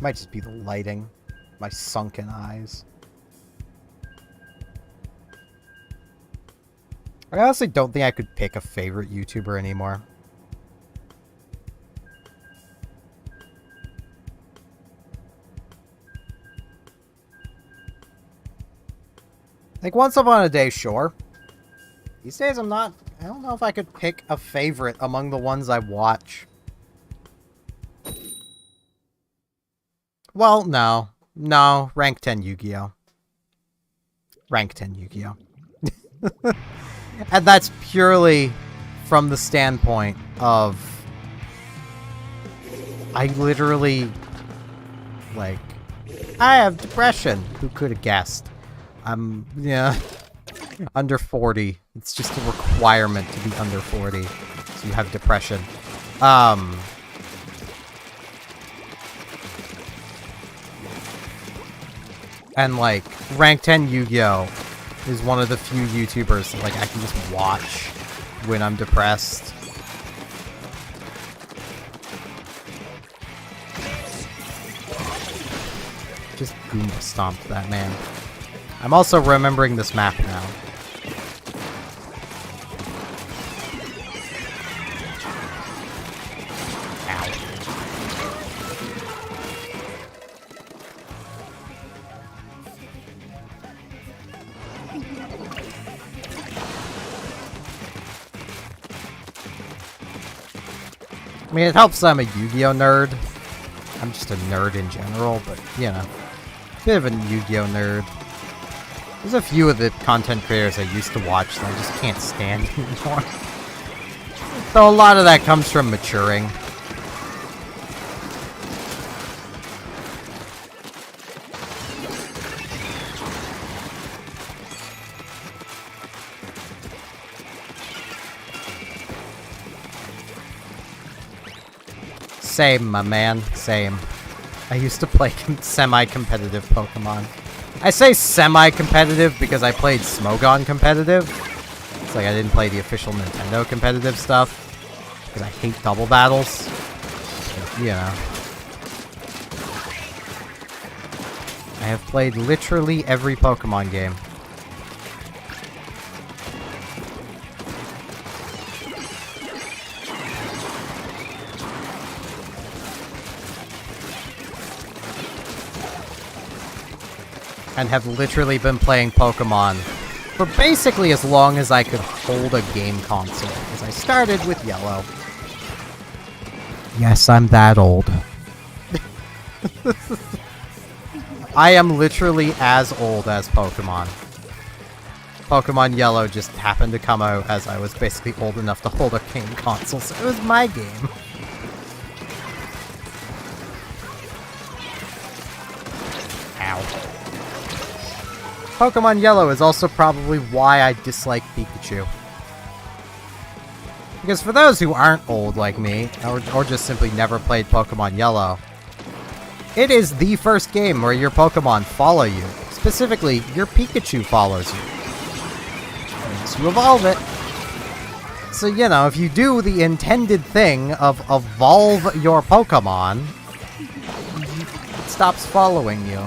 Might just be the lighting. My sunken eyes. I honestly don't think I could pick a favorite YouTuber anymore. Like, once upon a day, sure. These days, I don't know if I could pick a favorite among the ones I watch. Well, no. No, rank 10 Yu-Gi-Oh! Rank 10 Yu-Gi-Oh! And that's purely from the standpoint of... I literally... Like... I have depression! Who could have guessed? I'm, yeah, under 40. It's just a requirement to be under 40. So you have depression. And, like, Rank 10 Yu-Gi-Oh! Is one of the few YouTubers that, like, I can just watch when I'm depressed. Just Goomba stomped that man. I'm also remembering this map now. I mean, it helps that I'm a Yu-Gi-Oh! Nerd. I'm just a nerd in general, but, you know. Bit of a Yu-Gi-Oh! Nerd. There's a few of the content creators I used to watch that I just can't stand anymore. So a lot of that comes from maturing. Same, my man. Same. I used to play semi-competitive Pokemon. I say semi-competitive because I played Smogon competitive. It's like I didn't play the official Nintendo competitive stuff. Because I hate double battles. But, you know. I have played literally every Pokemon game. And have literally been playing Pokemon for basically as long as I could hold a game console, because I started with Yellow. Yes, I'm that old. I am literally as old as Pokemon. Pokemon Yellow just happened to come out as I was basically old enough to hold a game console, so it was my game. Pokemon Yellow is also probably why I dislike Pikachu. Because for those who aren't old like me, or just simply never played Pokemon Yellow, it is the first game where your Pokemon follow you. Specifically, your Pikachu follows you. Once you evolve it. So, you know, if you do the intended thing of evolve your Pokemon, it stops following you.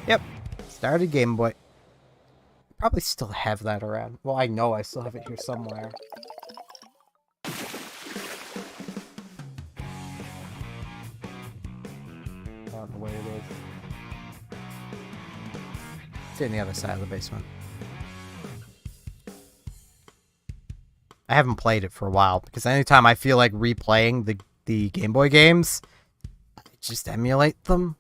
Yep. Started Game Boy. Probably still have that around. Well, I know I still have it here somewhere. I don't know where it is. It's in the other side of the basement. I haven't played it for a while, because anytime I feel like replaying the Game Boy games, I just emulate them.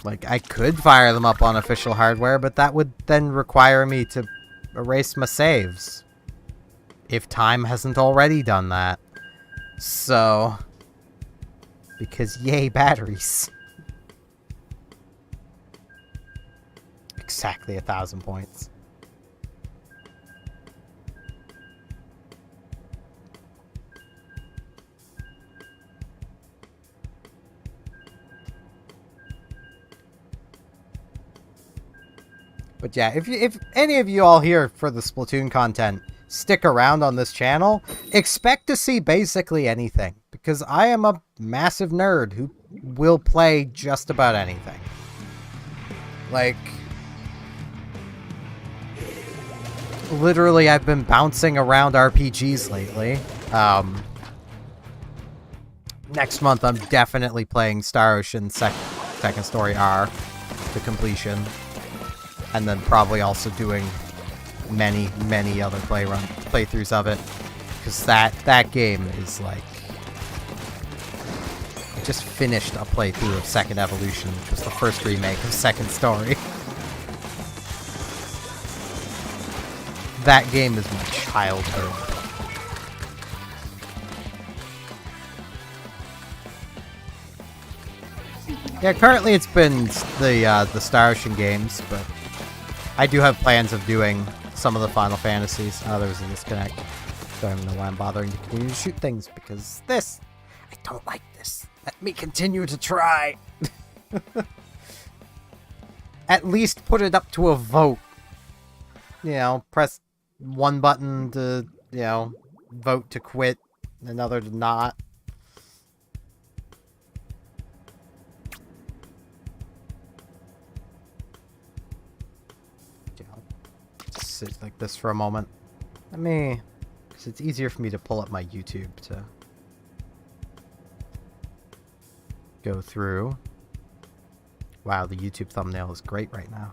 Like, I could fire them up on official hardware, but that would then require me to erase my saves. If time hasn't already done that. So... because yay, batteries. Exactly 1,000 points. But yeah, if any of you all here for the Splatoon content stick around on this channel, expect to see basically anything. Because I am a massive nerd who will play just about anything. Like... literally, I've been bouncing around RPGs lately. Next month, I'm definitely playing Star Ocean Second Story R to completion. And then probably also doing many, many other playthroughs of it. Because that game is like... I just finished a playthrough of Second Evolution, which was the first remake of Second Story. That game is my childhood. Yeah, currently it's been the Star Ocean games, but I do have plans of doing some of the Final Fantasies. Oh, there was a disconnect. Don't even know why I'm bothering to continue to shoot things, because this! I don't like this. Let me continue to try! At least put it up to a vote. You know, press one button to, you know, vote to quit, another to not. Sit like this for a moment. Let me... because it's easier for me to pull up my YouTube to go through. Wow, the YouTube thumbnail is great right now.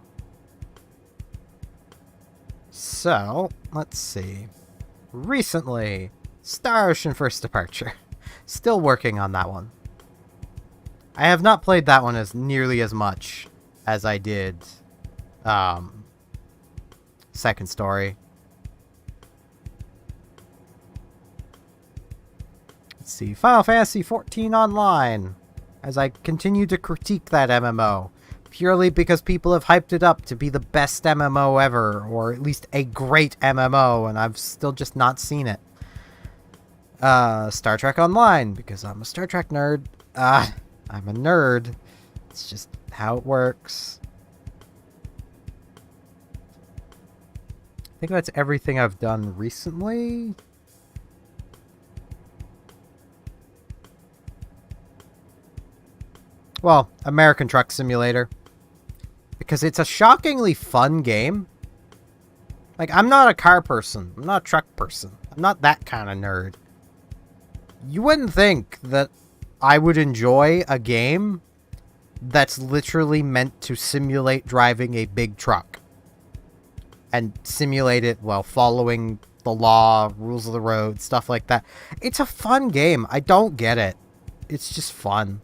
So, let's see. Recently, Star Ocean First Departure. Still working on that one. I have not played that one as nearly as much as I did Second Story. Let's see. Final Fantasy XIV Online. As I continue to critique that MMO. Purely because people have hyped it up to be the best MMO ever. Or at least a great MMO. And I've still just not seen it. Star Trek Online. Because I'm a Star Trek nerd. I'm a nerd. It's just how it works. I think that's everything I've done recently. Well, American Truck Simulator. Because it's a shockingly fun game. Like, I'm not a car person. I'm not a truck person. I'm not that kind of nerd. You wouldn't think that I would enjoy a game that's literally meant to simulate driving a big truck. And simulate it while following the law, rules of the road, stuff like that. It's a fun game. I don't get it. It's just fun.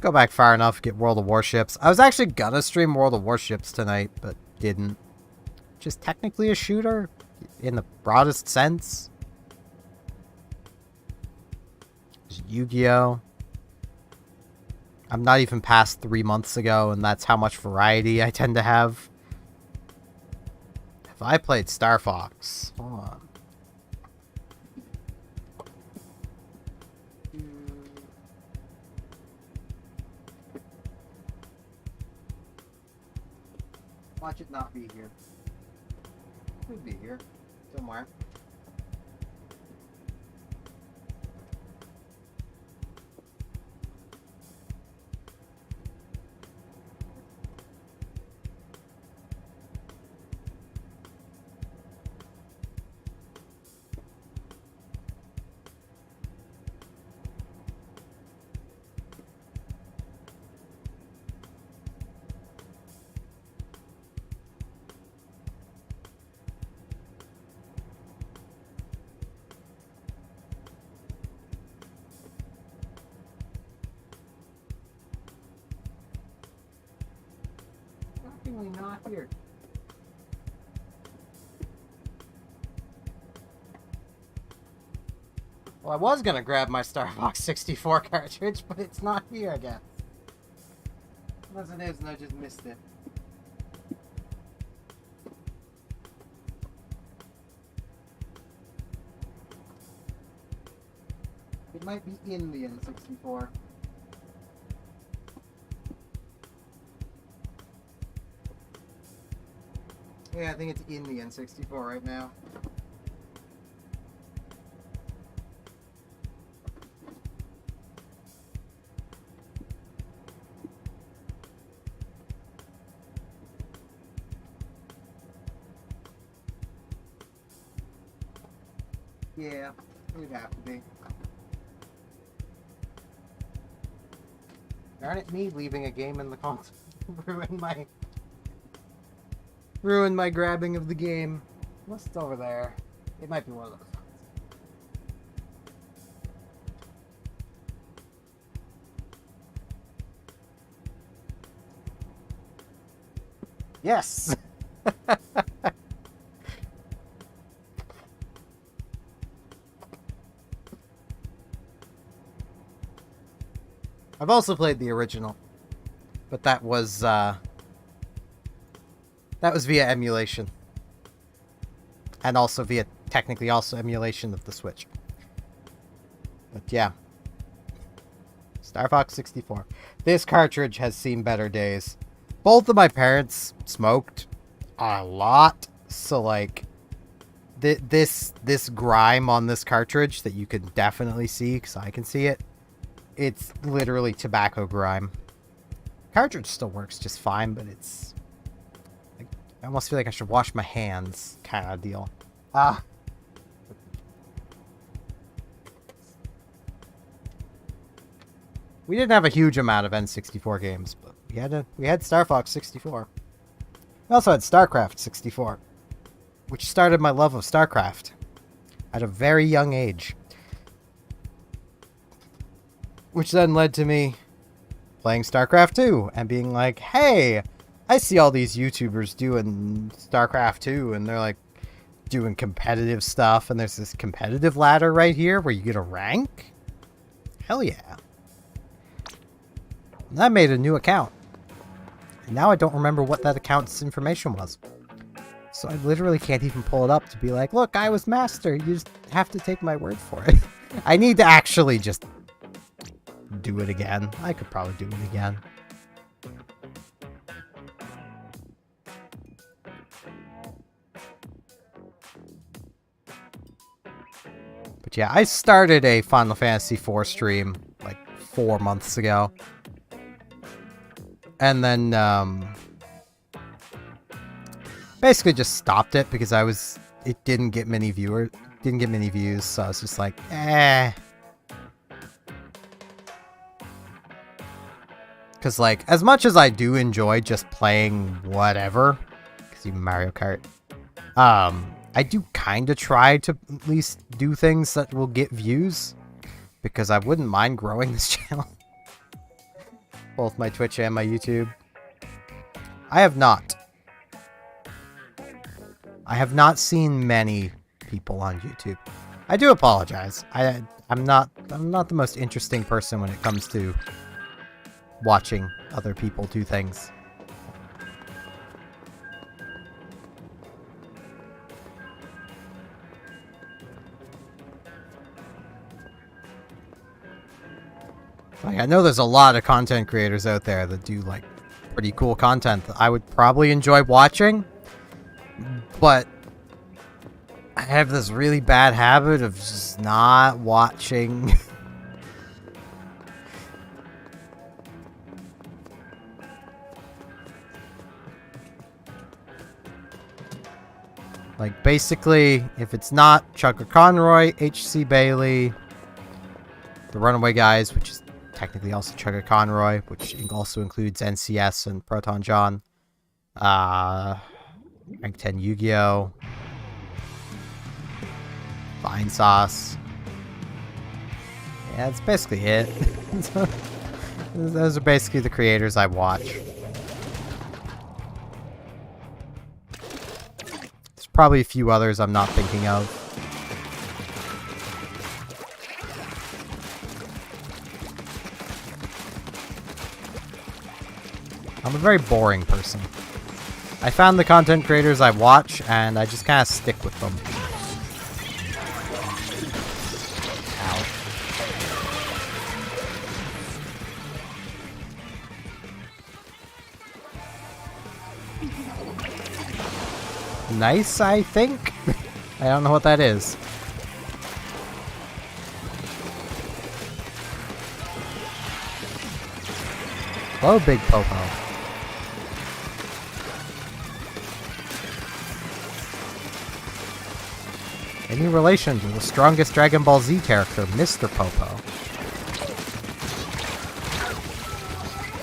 Go back far enough, get World of Warships. I was actually gonna stream World of Warships tonight, but didn't. Just technically a shooter, in the broadest sense. Yu-Gi-Oh! I'm not even past 3 months ago, and that's how much variety I tend to have. Have I played Star Fox? Hold on. Watch it not be here. It could be here. Somewhere. Not here. Well, I was gonna grab my Star Fox 64 cartridge, but it's not here, I guess. Unless it is and I just missed it. It might be in the N64. Yeah, I think it's in the N64 right now. Yeah, it would have to be. Darn it, me leaving a game in the console. Ruined my grabbing of the game. What's over there? It might be one of those ones. Yes! I've also played the original, but that was via emulation. And also via technically also emulation of the Switch. But yeah. Star Fox 64. This cartridge has seen better days. Both of my parents smoked a lot. So like this grime on this cartridge that you can definitely see, because I can see it. It's literally tobacco grime. Cartridge still works just fine, but it's like, I almost feel like I should wash my hands kind of deal. We didn't have a huge amount of N64 games, but we had Star Fox 64. We also had StarCraft 64, which started my love of StarCraft at a very young age. Which then led to me playing StarCraft 2 and being like, hey, I see all these YouTubers doing StarCraft 2 and they're like doing competitive stuff, and there's this competitive ladder right here where you get a rank. Hell yeah. And I made a new account. And now I don't remember what that account's information was. So I literally can't even pull it up to be like, look, I was master. You just have to take my word for it. I need to actually just do it again. I could probably do it again. But yeah, I started a Final Fantasy IV stream like 4 months ago. And then, basically just stopped it because it didn't get many views, so I was just like, eh. Because, like, as much as I do enjoy just playing whatever, because even Mario Kart, I do kind of try to at least do things that will get views, because I wouldn't mind growing this channel. Both my Twitch and my YouTube. I have not seen many people on YouTube. I do apologize. I'm not the most interesting person when it comes to watching other people do things. Like, I know there's a lot of content creators out there that do like pretty cool content that I would probably enjoy watching, but I have this really bad habit of just not watching. Like, basically, if it's not Chugga Conroy, HC Bailey, the Runaway Guys, which is technically also Chugga Conroy, which also includes NCS and Proton John, Rank 10 Yu-Gi-Oh!, Vine Sauce. Yeah, that's basically it. Those are basically the creators I watch. There's probably a few others I'm not thinking of. I'm a very boring person. I found the content creators I watch, and I just kind of stick with them. Ow. Nice, I think? I don't know what that is. Hello, Big Popo. Any relation to the strongest Dragon Ball Z character, Mr. Popo?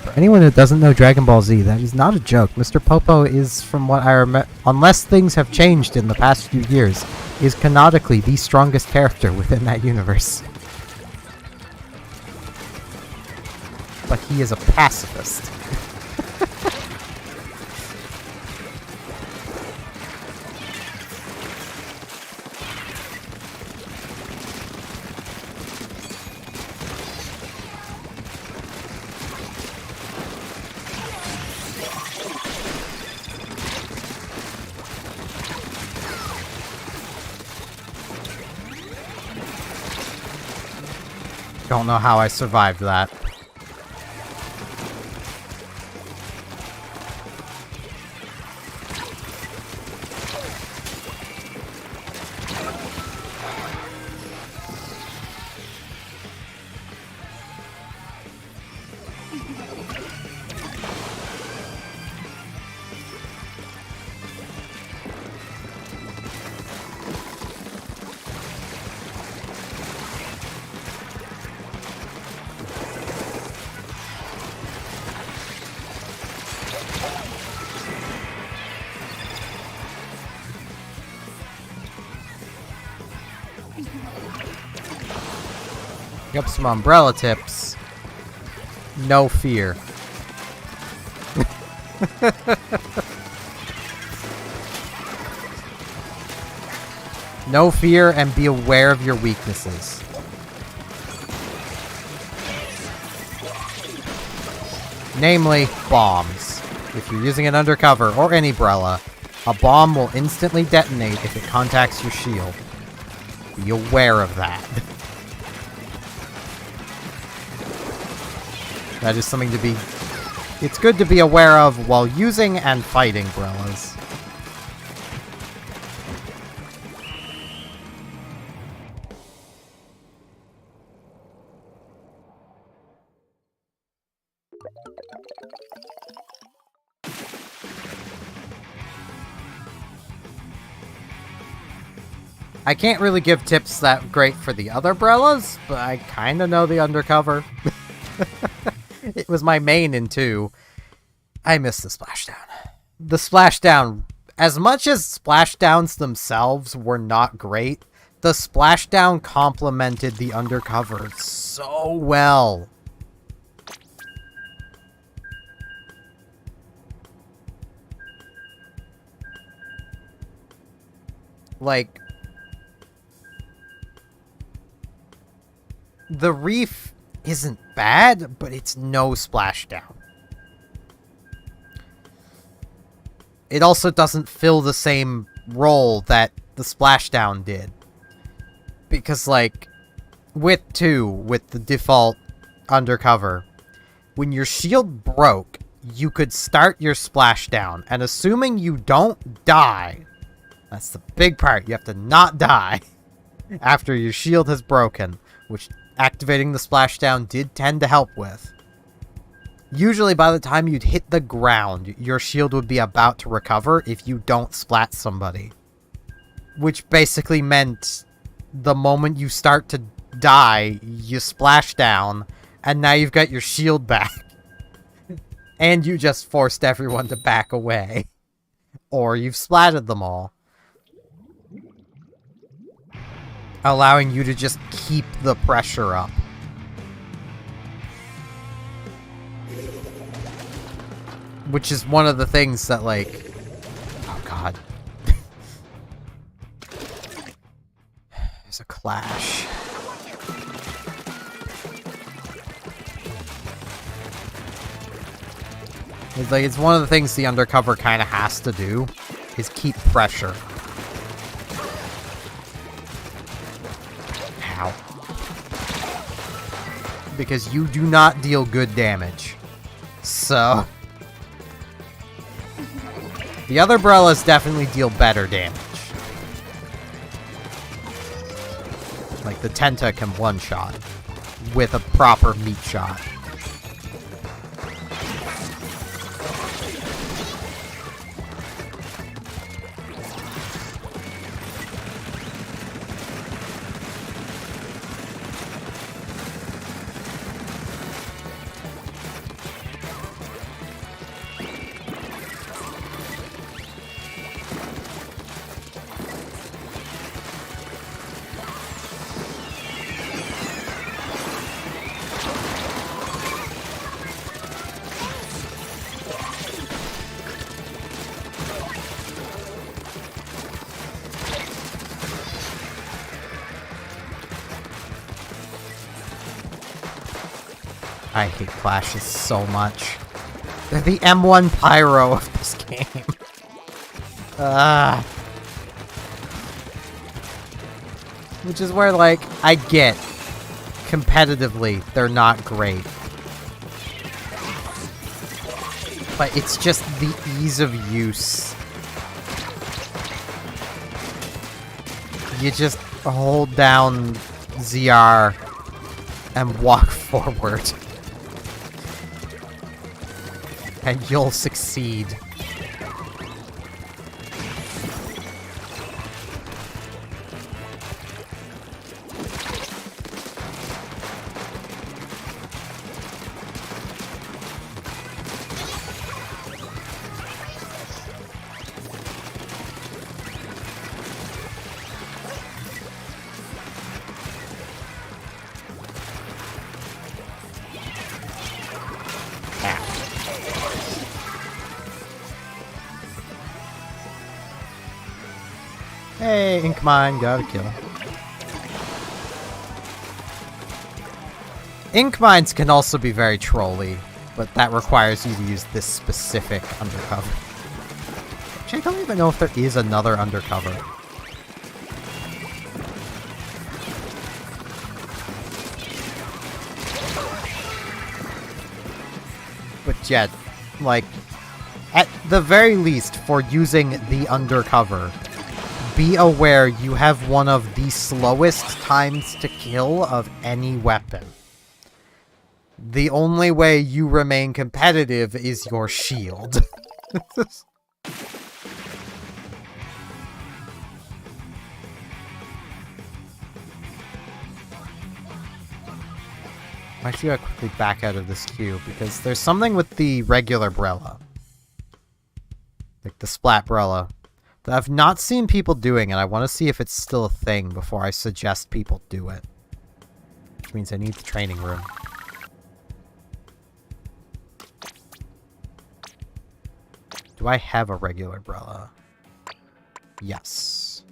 For anyone who doesn't know Dragon Ball Z, that is not a joke. Mr. Popo is, from what I remember, unless things have changed in the past few years, is canonically the strongest character within that universe. But he is a pacifist. Don't know how I survived that. Yep, some umbrella tips. No fear. No fear, and be aware of your weaknesses. Namely, bombs. If you're using an undercover or any umbrella, a bomb will instantly detonate if it contacts your shield. Be aware of that. That is something to be... It's good to be aware of while using and fighting umbrellas. I can't really give tips that great for the other umbrellas, but I kind of know the undercover. It was my main in 2. I miss the splashdown. The splashdown, as much as splashdowns themselves were not great, the splashdown complemented the undercover so well. Like, the reef isn't bad, but it's no splashdown. It also doesn't fill the same role that the splashdown did. Because, like, with 2, with the default undercover, when your shield broke, you could start your splashdown, and assuming you don't die, that's the big part, you have to not die after your shield has broken, which activating the splashdown did tend to help with. Usually by the time you'd hit the ground, your shield would be about to recover if you don't splat somebody. Which basically meant the moment you start to die, you splash down, and now you've got your shield back. And you just forced everyone to back away. Or you've splatted them all. Allowing you to just keep the pressure up. Which is one of the things that, like... Oh, God. There's a clash. It's like, it's one of the things the undercover kind of has to do, is keep pressure. Ow. Because you do not deal good damage. So... The other umbrellas definitely deal better damage. Like the Tenta can one-shot with a proper meat shot. I hate clashes so much. They're the M1 Pyro of this game. Which is where, like, I get competitively, they're not great. But it's just the ease of use. You just hold down ZR and walk forward. And you'll succeed. Hey, Ink Mine, got a kill. Ink Mines can also be very trolly, but that requires you to use this specific undercover. Actually, I don't even know if there is another undercover. But yeah, like, at the very least, for using the undercover, be aware you have one of the slowest times to kill of any weapon. The only way you remain competitive is your shield. I should quickly back out of this queue, because there's something with the regular Brella. Like the Splat Brella. That I've not seen people doing, and I want to see if it's still a thing before I suggest people do it. Which means I need the training room. Do I have a regular Brella? Yes.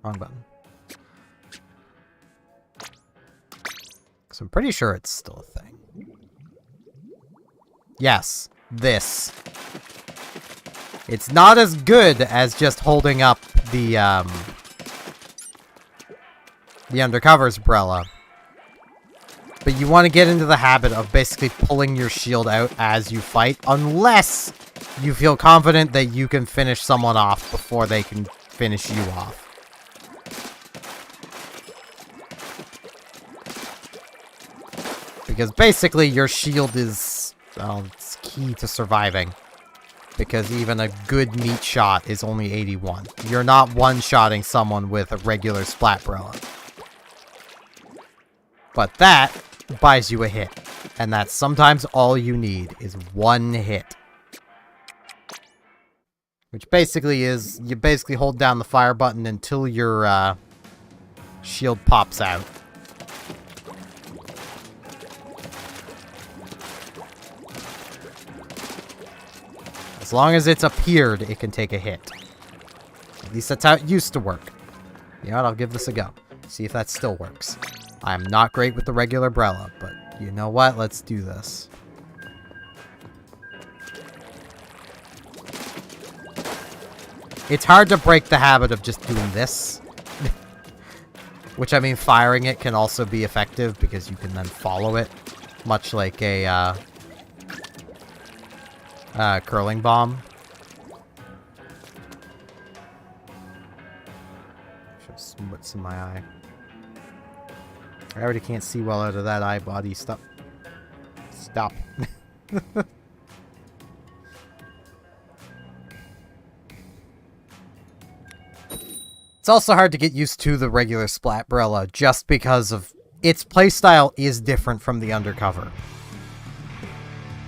Wrong button. So I'm pretty sure it's still a thing. Yes. This. It's not as good as just holding up the undercover's Brella. But you want to get into the habit of basically pulling your shield out as you fight, unless you feel confident that you can finish someone off before they can finish you off. Because basically your shield is, well, it's key to surviving. Because even a good meat shot is only 81. You're not one-shotting someone with a regular Splat Brella. But that buys you a hit. And that's sometimes all you need, is one hit. Which basically is, you basically hold down the fire button until your shield pops out. As long as it's appeared, it can take a hit. At least that's how it used to work. You know what, I'll give this a go. See if that still works. I'm not great with the regular Brella, but you know what? Let's do this. It's hard to break the habit of just doing this. Which, I mean, firing it can also be effective because you can then follow it. Much like a, curling bomb. What's in my eye? I already can't see well out of that eye body. Stop. Stop. It's also hard to get used to the regular Splat Brella just because of its playstyle is different from the undercover.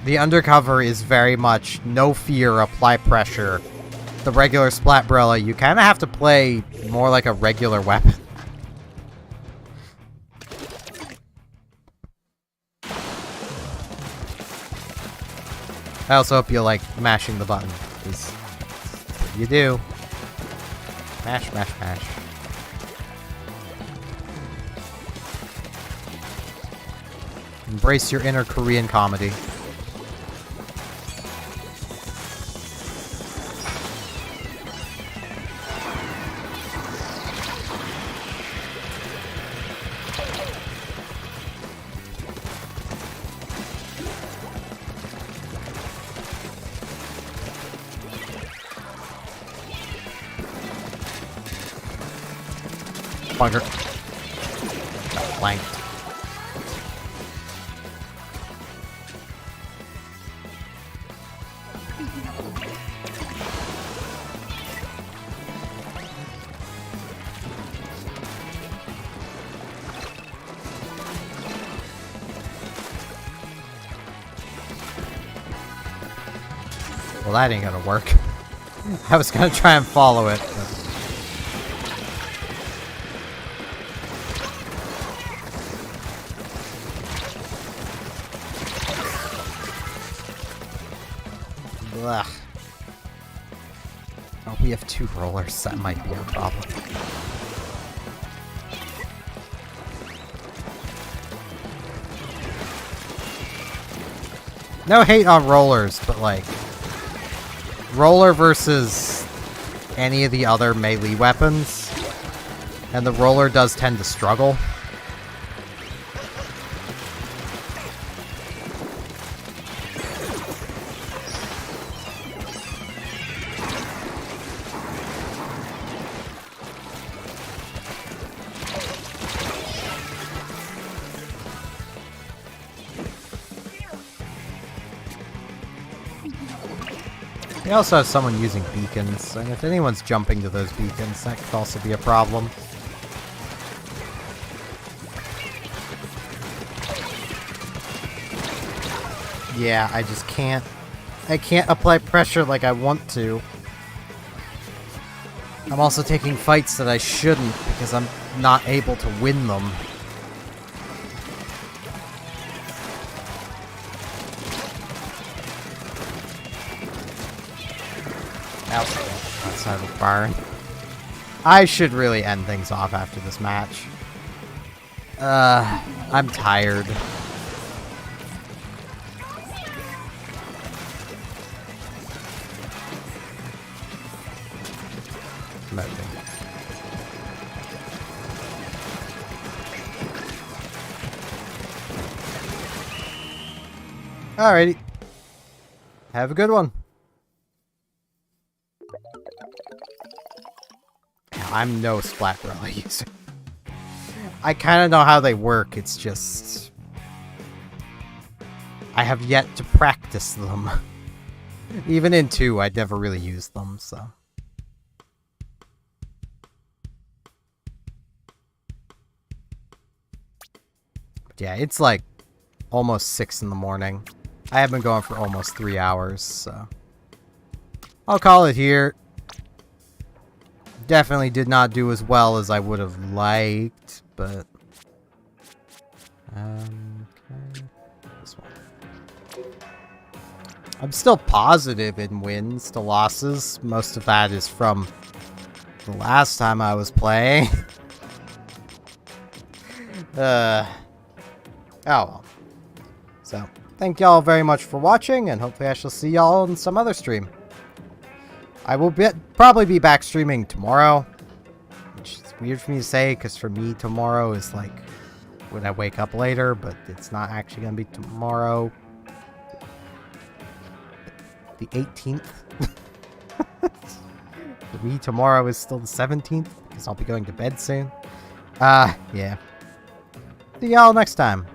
The undercover is very much no fear, apply pressure. The regular Splat Brella, you kind of have to play more like a regular weapon. I also hope you like mashing the button, because you do. Mash, mash, mash. Embrace your inner Korean comedy. bugger. Got flanked. Well, that ain't gonna work. I was gonna try and follow it, but... Ugh. Oh, we have 2 rollers. That might be a problem. No hate on rollers, but like... roller versus any of the other melee weapons, and the roller does tend to struggle. We also have someone using beacons, and if anyone's jumping to those beacons, that could also be a problem. Yeah, I just can't... I can't apply pressure like I want to. I'm also taking fights that I shouldn't, because I'm not able to win them. Outside of the barn. I should really end things off after this match. I'm tired. Alrighty. Have a good one. I'm no Splatbrella user. I kind of know how they work, it's just... I have yet to practice them. Even in 2, I'd never really used them, so... But yeah, it's like almost 6 in the morning. I have been going for almost 3 hours, so... I'll call it here. Definitely did not do as well as I would have liked, but... okay. This one. I'm still positive in wins to losses. Most of that is from the last time I was playing. Oh well. So, thank y'all very much for watching, and hopefully I shall see y'all in some other stream. I will probably be back streaming tomorrow, which is weird for me to say, because for me tomorrow is like when I wake up later, but it's not actually going to be tomorrow. The 18th. For me tomorrow is still the 17th, because I'll be going to bed soon. Yeah. See y'all next time.